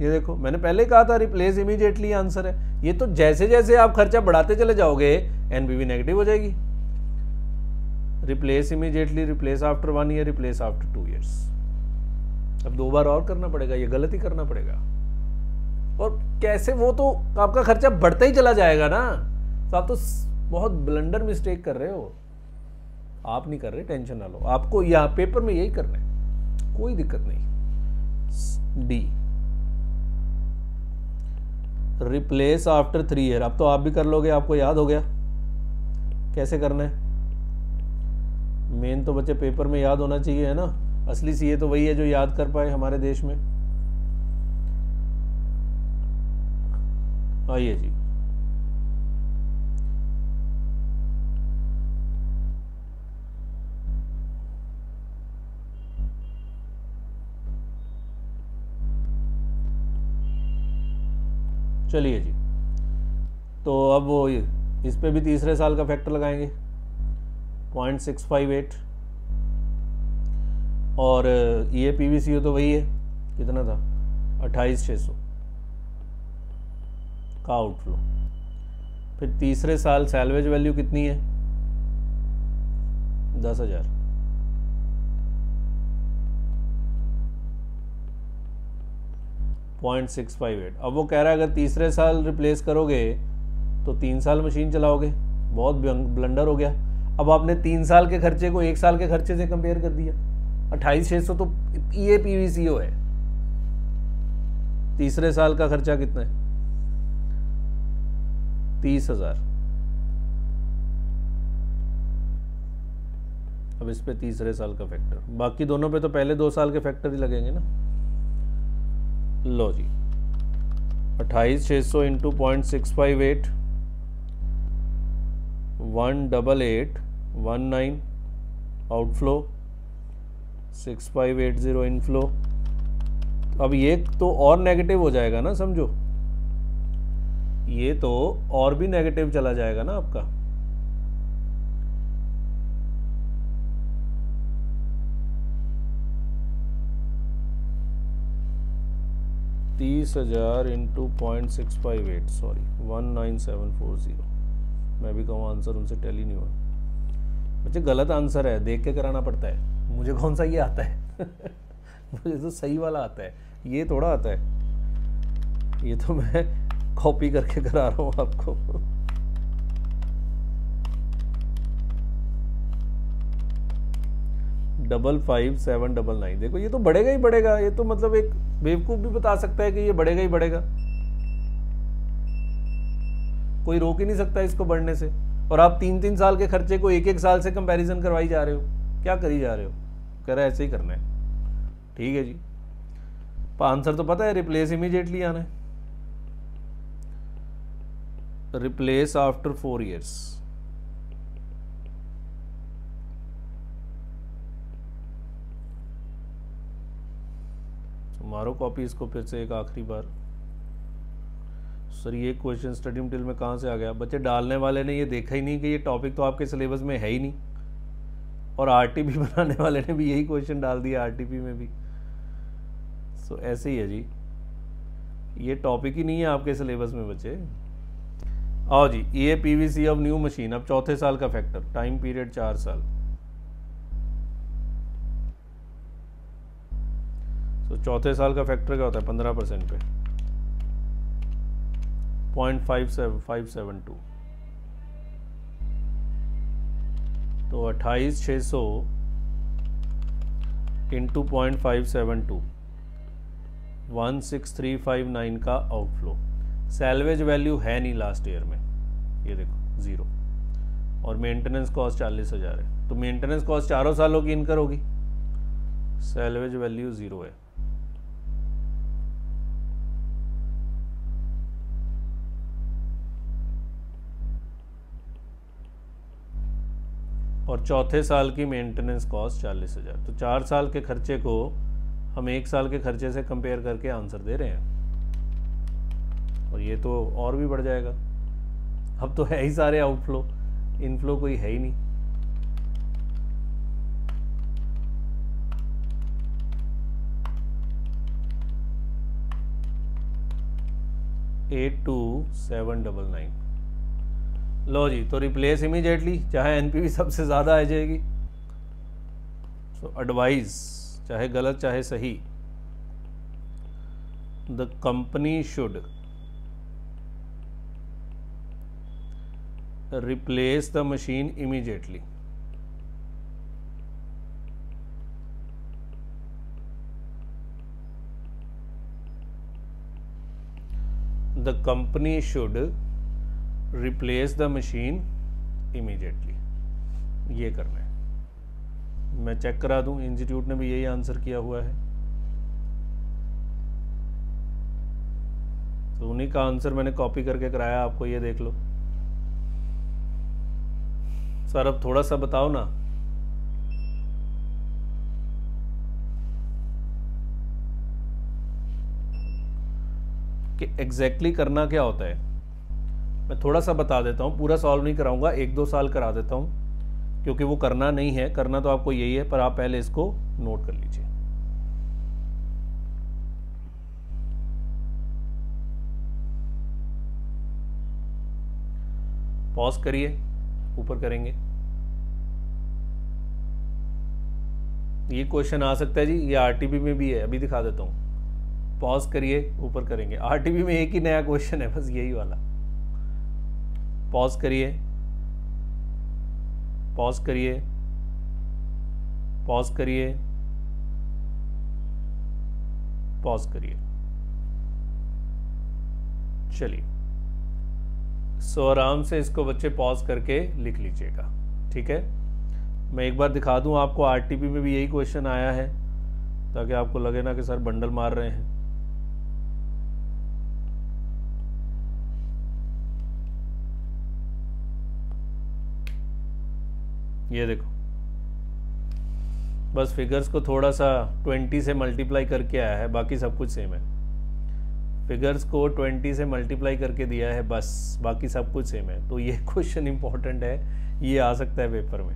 ये देखो, मैंने पहले कहा था रिप्लेस इमीडिएटली आंसर है। ये तो जैसे जैसे आप खर्चा बढ़ाते चले जाओगे एनपीवी नेगेटिव हो जाएगी। Replace immediately, replace after 1 year, replace after 2 years. अब 2 बार और करना पड़ेगा, ये गलत ही करना पड़ेगा। और कैसे, वो तो आपका खर्चा बढ़ता ही चला जाएगा ना। तो आप तो बहुत ब्लंडर मिस्टेक कर रहे हो। आप नहीं कर रहे, टेंशन ना लो, आपको यहाँ पेपर में यही करना है, कोई दिक्कत नहीं। D, replace after 3 year. अब तो आप भी कर लोगे, आपको याद हो गया कैसे करना है। मेन तो बच्चे पेपर में याद होना चाहिए, है ना। असली सीए तो वही है जो याद कर पाए हमारे देश में। आइए जी, चलिए जी। तो अब वो इस पे भी तीसरे साल का फैक्टर लगाएंगे 0.658, और ये पीवीसीओ तो वही है, कितना था 28,600 का आउटफ्लो। फिर तीसरे साल सैलवेज वैल्यू कितनी है 10,000, .658। अब वो कह रहा है अगर तीसरे साल रिप्लेस करोगे तो 3 साल मशीन चलाओगे। बहुत ब्लंडर हो गया। अब आपने 3 साल के खर्चे को 1 साल के खर्चे से कंपेयर कर दिया। 28,600 तो ये पीवीसीओ है। तीसरे साल का खर्चा कितना है 30,000। अब इस पे तीसरे साल का फैक्टर, बाकी दोनों पे तो पहले 2 साल के फैक्टर ही लगेंगे ना। लो जी, 28,600 इंटू 0.658, 18819 आउटफ्लो, 6580 इनफ्लो। अब ये तो और नेगेटिव हो जाएगा ना, समझो, ये तो और भी नेगेटिव चला जाएगा ना आपका। $30,000 इंटू 0.658, सॉरी 19740। मैं भी कहूँ आंसर उनसे टैली नहीं हुआ। बच्चे गलत आंसर है, देख के कराना पड़ता है। मुझे कौन सा ये आता है मुझे तो सही वाला आता है, ये थोड़ा आता है। ये तो मैं कॉपी करके करा रहा हूँ आपको 55,799। देखो ये तो बढ़ेगा ही बढ़ेगा। ये तो मतलब एक बेवकूफ़ भी बता सकता है कि ये बढ़ेगा ही बढ़ेगा, कोई रोक ही नहीं सकता इसको बढ़ने से। और आप 3-3 साल के खर्चे को 1-1 साल से कंपैरिजन करवाई जा रहे हो, क्या करी जा रहे हो। कह रहा है ऐसे ही करना है, ठीक है जी। आंसर तो पता है, रिप्लेस इमीडिएटली आना है, रिप्लेस आफ्टर 4 ईयर्स। मारो कॉपी इसको फिर से एक आखिरी बार। सर ये क्वेश्चन स्टडी मटेरियल में कहाँ से आ गया? बच्चे डालने वाले ने ये देखा ही नहीं कि ये टॉपिक तो आपके सिलेबस में है ही नहीं, और आरटीपी बनाने वाले ने भी यही क्वेश्चन डाल दिया आरटीपी में भी। सो ऐसे ही है जी, ये टॉपिक ही नहीं है आपके सिलेबस में बच्चे। आओ जी, ये पीवीसी ऑफ न्यू मशीन, अब चौथे साल का फैक्टर, टाइम पीरियड 4 साल। तो चौथे साल का फैक्टर क्या होता है? 15% पे 0.572, तो 28,600 इंटू 0.572, 16,359 का आउटफ्लो। सैलवेज वैल्यू है नहीं लास्ट ईयर में, ये देखो 0, और मेंटेनेंस कॉस्ट 40,000 है। तो मेंटेनेंस कॉस्ट 4 सालों की इनकर होगी, सैलवेज वैल्यू 0 है। और चौथे साल की मेंटेनेंस कॉस्ट 40,000। तो 4 साल के खर्चे को हम 1 साल के खर्चे से कंपेयर करके आंसर दे रहे हैं, और ये तो और भी बढ़ जाएगा। अब तो है ही सारे आउटफ्लो, इनफ्लो कोई है ही नहीं। $82,799। लो जी, तो रिप्लेस इमीडिएटली, चाहे एनपीवी सबसे ज़्यादा आ जाएगी। सो एडवाइस, चाहे गलत चाहे सही, the company should replace the machine immediately. The company should replace the machine immediately, ये करना है। मैं चेक करा दूं, इंस्टीट्यूट ने भी यही आंसर किया हुआ है, तो उन्हीं का आंसर मैंने कॉपी करके कराया आपको, ये देख लो। सर अब थोड़ा सा बताओ ना, कि एग्जैक्टली करना क्या होता है। मैं थोड़ा सा बता देता हूँ, पूरा सॉल्व नहीं कराऊंगा, 1-2 साल करा देता हूँ, क्योंकि वो करना नहीं है, करना तो आपको यही है, पर आप पहले इसको नोट कर लीजिए। पॉज करिए, ऊपर करेंगे। ये क्वेश्चन आ सकता है जी, ये आरटीपी में भी है, अभी दिखा देता हूँ। पॉज करिए, ऊपर करेंगे। आरटीपी में एक ही नया क्वेश्चन है, बस यही वाला। पॉज करिए, पॉज करिए, पॉज करिए, पॉज करिए। चलिए, सो आराम से इसको बच्चे पॉज करके लिख लीजिएगा, ठीक है। मैं एक बार दिखा दूं आपको, आरटीपी में भी यही क्वेश्चन आया है, ताकि आपको लगे ना कि सर बंडल मार रहे हैं। ये देखो, बस फिगर्स को थोड़ा सा 20 से मल्टीप्लाई करके आया है, बाकी सब कुछ सेम है। फिगर्स को 20 से मल्टीप्लाई करके दिया है, बस बाकी सब कुछ सेम है। तो ये क्वेश्चन इंपॉर्टेंट है, ये आ सकता है पेपर में,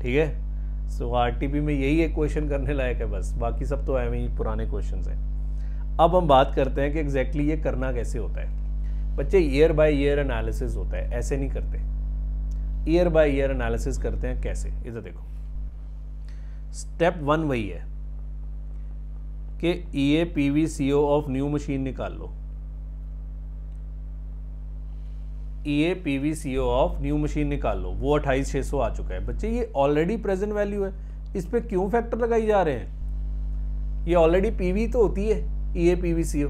ठीक है। सो आरटीपी में यही एक क्वेश्चन करने लायक है, बस बाकी सब तो ऐसे ही पुराने क्वेश्चन हैं। अब हम बात करते हैं कि एग्जैक्टली ये करना कैसे होता है। बच्चे ईयर बाय ईयर एनालिसिस होता है, ऐसे नहीं करते। ईयर बाय ईयर एनालिसिस करते हैं कैसे, इधर देखो। स्टेप 1 वही है कि ईए पीवीसीओ ऑफ न्यू मशीन निकाल लो। ईए पीवीसीओ ऑफ न्यू मशीन निकाल लो, वो 28,600 आ चुका है। बच्चे ये ऑलरेडी प्रेजेंट वैल्यू है, इस पे क्यों फैक्टर लगाई जा रहे हैं? ये ऑलरेडी पीवी तो होती है, ईए पीवीसीओ,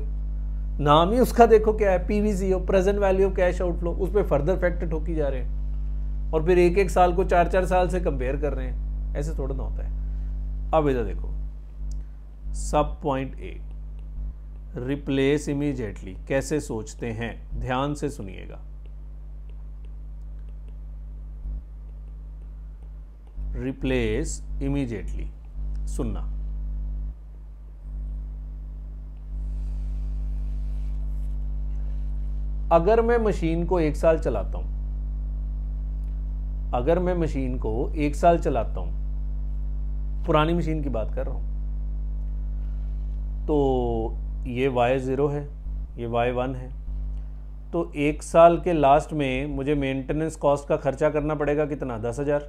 नाम ही उसका देखो क्या है, PVCO, present value of cash outflow. उस पर फर्दर फैक्टर ठोकी जा रहे हैं, और फिर एक एक साल को 4-4 साल से कंपेयर कर रहे हैं, ऐसे थोड़ा ना होता है। अब इधर देखो, सब पॉइंट ए, रिप्लेस इमीडिएटली कैसे सोचते हैं, ध्यान से सुनिएगा। रिप्लेस इमीडिएटली, सुनना। अगर मैं मशीन को 1 साल चलाता हूं, अगर मैं मशीन को 1 साल चलाता हूं, पुरानी मशीन की बात कर रहा हूं, तो ये y0 है, ये y1 है, तो 1 साल के लास्ट में मुझे मेंटेनेंस कॉस्ट का खर्चा करना पड़ेगा कितना, 10,000।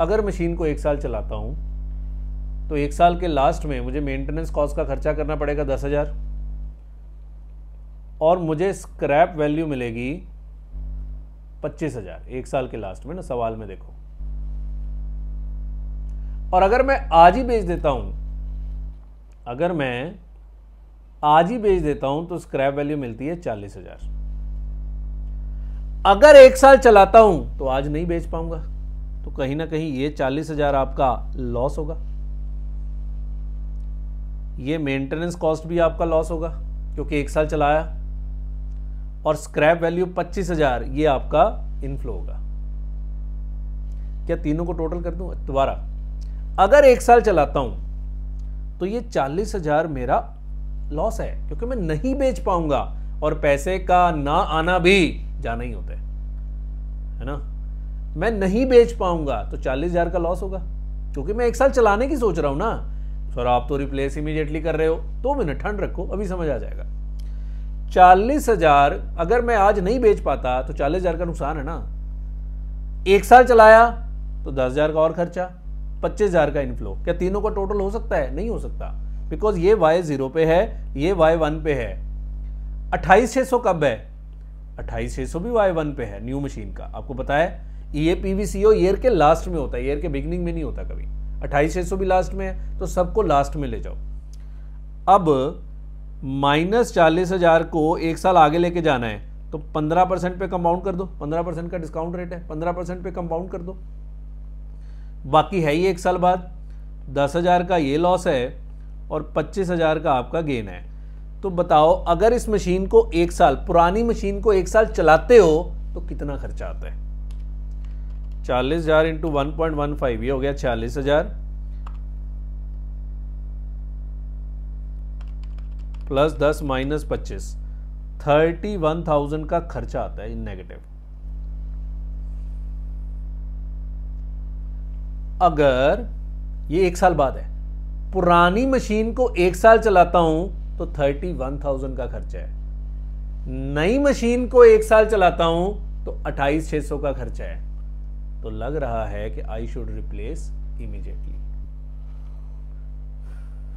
अगर मशीन को 1 साल चलाता हूं तो 1 साल के लास्ट में मुझे मेंटेनेंस कॉस्ट का खर्चा करना पड़ेगा 10,000 और मुझे स्क्रैप वैल्यू मिलेगी 25,000 1 साल के लास्ट में ना, सवाल में देखो। और अगर मैं आज ही बेच देता हूं, अगर मैं आज ही बेच देता हूं तो स्क्रैप वैल्यू मिलती है 40,000। अगर 1 साल चलाता हूं तो आज नहीं बेच पाऊंगा, तो कहीं ना कहीं ये 40,000 आपका लॉस होगा, ये मेंटेनेंस कॉस्ट भी आपका लॉस होगा क्योंकि 1 साल चलाया, और स्क्रैप वैल्यू 25,000 ये आपका इनफ्लो होगा। क्या तीनों को टोटल कर दूं दोबारा? अगर 1 साल चलाता हूं तो ये 40,000 मेरा लॉस है क्योंकि मैं नहीं बेच पाऊंगा, और पैसे का ना आना भी जाना ही होता है ना। मैं नहीं बेच पाऊंगा तो 40,000 का लॉस होगा क्योंकि मैं 1 साल चलाने की सोच रहा हूं ना। सर आप तो रिप्लेस इमीडिएटली कर रहे हो, 2 मिनट ठंड रखो, अभी समझ आ जाएगा। 40,000 अगर मैं आज नहीं बेच पाता तो 40,000 का नुकसान है ना। 1 साल चलाया तो 10,000 का और खर्चा, 25,000 का इनफ्लो। क्या तीनों का टोटल हो सकता है? नहीं हो सकता, बिकॉज ये y0 पे है, ये y1 पे है। 28,600 कब है? 28,600 भी y1 पे है, न्यू मशीन का। आपको पता है ये PVCO ईयर के लास्ट में होता है, ईयर के बिगनिंग में नहीं होता कभी। 28,600 भी लास्ट में है, तो सबको लास्ट में ले जाओ। अब -40,000 को 1 साल आगे लेके जाना है तो 15% पे कंपाउंड कर दो, 15% का डिस्काउंट रेट है, 15% पे कंपाउंड कर दो। बाकी है ही 1 साल बाद, 10,000 का ये लॉस है और 25,000 का आपका गेन है। तो बताओ अगर इस मशीन को 1 साल, पुरानी मशीन को 1 साल चलाते हो तो कितना खर्चा आता है? 40,000 इंटू 1.15 ये हो गया 40,000 प्लस 10 माइनस 25, 31,000 का खर्चा आता है इन नेगेटिव। अगर ये 1 साल बाद है, पुरानी मशीन को 1 साल चलाता हूं तो 31,000 का खर्चा है, नई मशीन को 1 साल चलाता हूं तो 28,600 का खर्चा है। तो लग रहा है कि आई शुड रिप्लेस इमीडिएटली।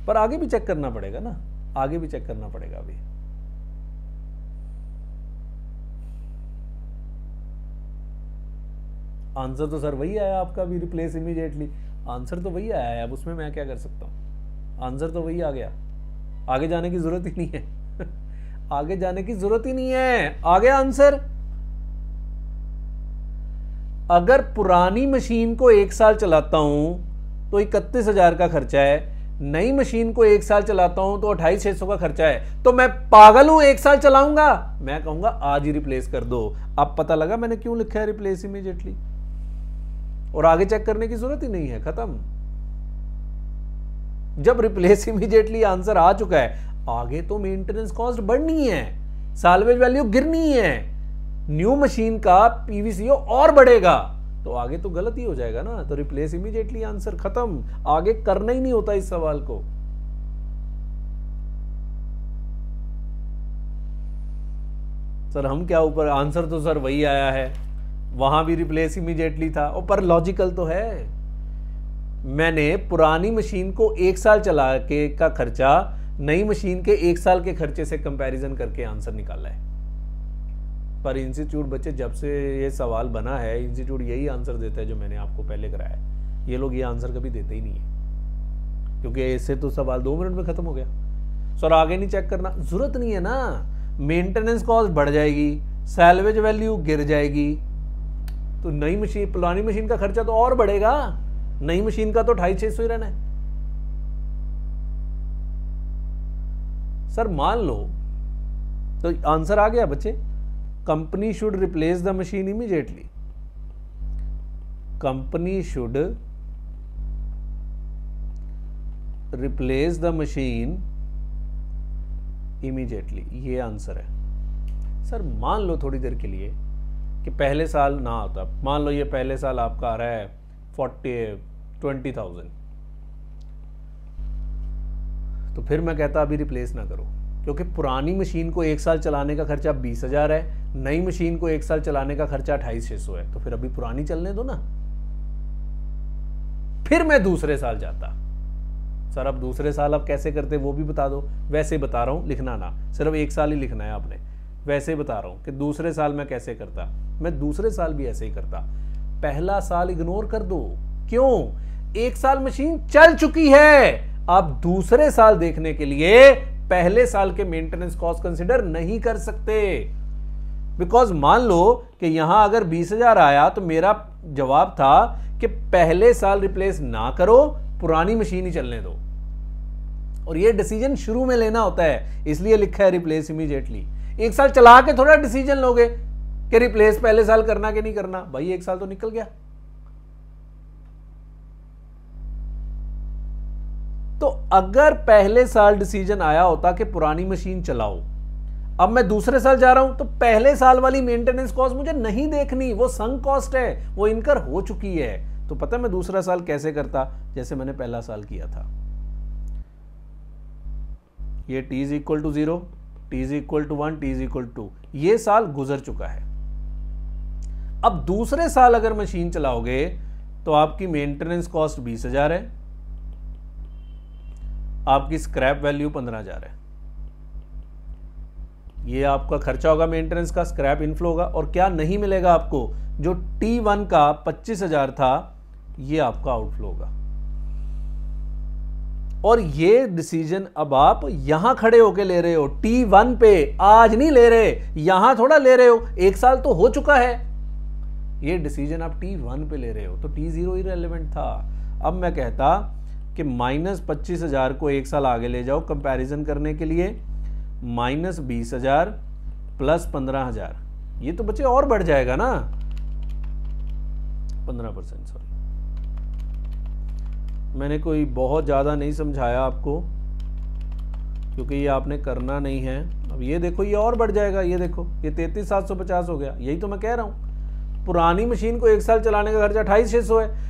पर आगे भी चेक करना पड़ेगा ना, आगे भी चेक करना पड़ेगा। अभी आंसर तो सर वही आया आपका भी, रिप्लेस इमीडिएटली। आंसर तो वही आया है, अब उसमें मैं क्या कर सकता हूं? आंसर तो वही आ गया, आगे जाने की जरूरत ही नहीं है आगे जाने की जरूरत ही नहीं है, आ गया आंसर। अगर पुरानी मशीन को 1 साल चलाता हूं तो 31,000 का खर्चा है, नई मशीन को 1 साल चलाता हूं तो 28,600 का खर्चा है। तो मैं पागल हूं 1 साल चलाऊंगा? मैं कहूंगा आज ही रिप्लेस कर दो। अब पता लगा मैंने क्यों लिखा है रिप्लेस इमीडिएटली, और आगे चेक करने की जरूरत ही नहीं है, खत्म। जब रिप्लेस इमीडिएटली आंसर आ चुका है, आगे तो मेंटेनेंस कॉस्ट बढ़नी है, साल्वेज वैल्यू गिरनी है, न्यू मशीन का PVCO और बढ़ेगा, तो आगे तो गलत ही हो जाएगा ना। तो रिप्लेस इमीडिएटली आंसर, खत्म, आगे करना ही नहीं होता इस सवाल को। सर हम क्या ऊपर, आंसर तो सर वही आया है, वहां भी रिप्लेस इमीडिएटली था, और पर लॉजिकल तो है। मैंने पुरानी मशीन को 1 साल चला के का खर्चा नई मशीन के 1 साल के खर्चे से कंपैरिजन करके आंसर निकाला है। पर इंस्टीट्यूट बच्चे जब से ये सवाल बना है, इंस्टीट्यूट यही आंसर देता है जो मैंने आपको पहले कराया है। ये लोग ये आंसर कभी देते ही नहीं है, क्योंकि इससे तो सवाल 2 मिनट में खत्म हो गया। सर आगे नहीं चेक करना, जरूरत नहीं है ना। मेंटेनेंस कॉस्ट बढ़ जाएगी, सैल्वेज वैल्यू गिर जाएगी, तो नई मशीन, पुरानी मशीन का खर्चा तो और बढ़ेगा। नई मशीन का तो 28,600 ही रहना है। सर मान लो, तो आंसर आ गया बच्चे, company should replace the machine immediately. Company should replace the machine immediately, ये आंसर है। सर मान लो थोड़ी देर के लिए कि पहले साल ना आता, मान लो ये पहले साल आपका आ रहा है 20,000, तो फिर मैं कहता अभी रिप्लेस ना करो, क्योंकि पुरानी मशीन को 1 साल चलाने का खर्चा 20,000 है, नई मशीन को 1 साल चलाने का खर्चा 28,600 है, तो फिर अभी पुरानी चलने दो ना। फिर मैं दूसरे साल जाता। सर अब दूसरे साल अब कैसे करते वो भी बता दो। वैसे ही बता रहा हूं, लिखना ना, सिर्फ 1 साल ही लिखना है आपने। वैसे ही बता रहा हूं कि दूसरे साल मैं कैसे करता। मैं दूसरे साल भी ऐसे ही करता। पहला साल इग्नोर कर दो। क्यों? 1 साल मशीन चल चुकी है। आप दूसरे साल देखने के लिए पहले साल के मेंटेनेंस कॉस्ट कंसिडर नहीं कर सकते। बिकॉज मान लो कि यहां अगर 20,000 आया तो मेरा जवाब था कि पहले साल रिप्लेस ना करो, पुरानी मशीन ही चलने दो। और ये डिसीजन शुरू में लेना होता है, इसलिए लिखा है रिप्लेस इमीडिएटली। 1 साल चला के थोड़ा डिसीजन लोगे कि रिप्लेस पहले साल करना कि नहीं करना। भाई 1 साल तो निकल गया। तो अगर पहले साल डिसीजन आया होता कि पुरानी मशीन चलाओ, अब मैं दूसरे साल जा रहा हूं, तो पहले साल वाली मेंटेनेंस कॉस्ट मुझे नहीं देखनी, वो संक कॉस्ट है, वो इनकर हो चुकी है। तो पता है मैं दूसरा साल कैसे करता? जैसे मैंने पहला साल किया था। ये t is equal to 0, t is equal to 1, t is equal to 2, ये साल गुजर चुका है। अब दूसरे साल अगर मशीन चलाओगे तो आपकी मेंटेनेंस कॉस्ट 20,000 है, आपकी स्क्रैप वैल्यू 15,000 है। ये आपका खर्चा होगा मेंटेनेंस का, स्क्रैप इनफ्लो होगा। और क्या नहीं मिलेगा आपको? जो T1 का 25,000 था, ये आपका आउटफ्लो होगा। और ये डिसीजन अब आप यहां खड़े होके ले रहे हो, T1 पे। आज नहीं ले रहे, यहां थोड़ा ले रहे हो, 1 साल तो हो चुका है। ये डिसीजन आप T1 पे ले रहे हो, तो T0 इररिलेवेंट था। अब मैं कहता कि -25,000 को 1 साल आगे ले जाओ कंपैरिजन करने के लिए, -20,000 प्लस 15,000, ये तो बच्चे और बढ़ जाएगा ना, 15%। सॉरी, मैंने कोई बहुत ज़्यादा नहीं समझाया आपको, क्योंकि ये आपने करना नहीं है। अब ये देखो, ये और बढ़ जाएगा। ये देखो, ये 33,750 हो गया। यही तो मैं कह रहा हूँ, पुरानी मशीन को 1 साल चलाने का खर्चा 28,600 है,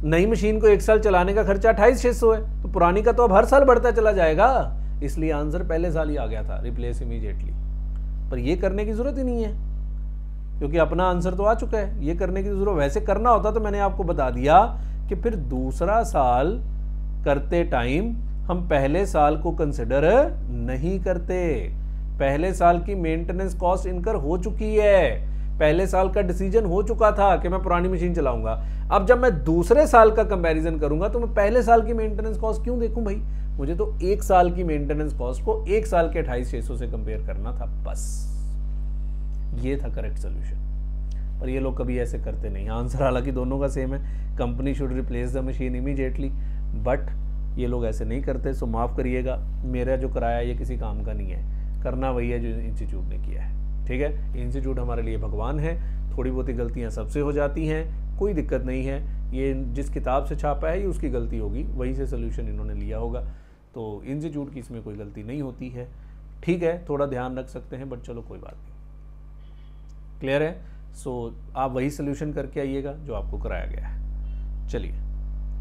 नई मशीन को 1 साल चलाने का खर्चा 28,600 है, तो पुरानी का तो अब हर साल बढ़ता चला जाएगा। इसलिए आंसर पहले साल ही आ गया था, रिप्लेस इमीडिएटली। पर ये करने की जरूरत ही नहीं है, क्योंकि अपना आंसर तो आ चुका है। ये करने की जरूरत, वैसे करना होता तो मैंने आपको बता दिया कि फिर दूसरा साल करते टाइम हम पहले साल को कंसिडर नहीं करते। पहले साल की मेंटेनेंस कॉस्ट इनकर हो चुकी है, पहले साल का डिसीजन हो चुका था कि मैं पुरानी मशीन चलाऊंगा। अब जब मैं दूसरे साल का कंपैरिजन करूंगा तो मैं पहले साल की मेंटेनेंस कॉस्ट क्यों देखूं भाई? मुझे तो 1 साल की मेंटेनेंस कॉस्ट को 1 साल के 28,600 से कंपेयर करना था, बस। ये था करेक्ट सोल्यूशन। पर ये लोग कभी ऐसे करते नहीं। आंसर हालांकि दोनों का सेम है, company should replace the machine immediately, but ये लोग ऐसे नहीं करते। सो माफ़ करिएगा, मेरा जो कराया ये किसी काम का नहीं है, करना वही है जो इंस्टीट्यूट ने किया है। ठीक है, इंस्टीट्यूट हमारे लिए भगवान है। थोड़ी बहुत गलतियाँ सबसे हो जाती हैं, कोई दिक्कत नहीं है। ये जिस किताब से छापा है ये उसकी गलती होगी, वहीं से सोल्यूशन इन्होंने लिया होगा। तो इंस्टीट्यूट की इसमें कोई गलती नहीं होती है। ठीक है, थोड़ा ध्यान रख सकते हैं, बट चलो कोई बात नहीं। क्लियर है? सो आप वही सोल्यूशन करके आइएगा जो आपको कराया गया है। चलिए,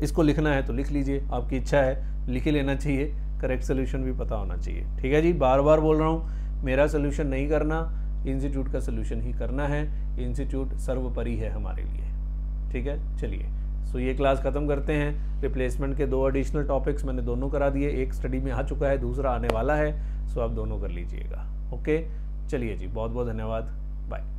इसको लिखना है तो लिख लीजिए, आपकी इच्छा है, लिख ही लेना चाहिए। करेक्ट सोल्यूशन भी पता होना चाहिए। ठीक है जी, बार बार बोल रहा हूँ, मेरा सोल्यूशन नहीं करना, इंस्टीट्यूट का सोल्यूशन ही करना है। इंस्टीट्यूट सर्वोपरि है हमारे लिए। ठीक है, चलिए, सो ये क्लास ख़त्म करते हैं। रिप्लेसमेंट के 2 एडिशनल टॉपिक्स मैंने दोनों करा दिए, एक स्टडी में आ चुका है, दूसरा आने वाला है। सो आप दोनों कर लीजिएगा। ओके, चलिए जी, बहुत बहुत धन्यवाद, बाय।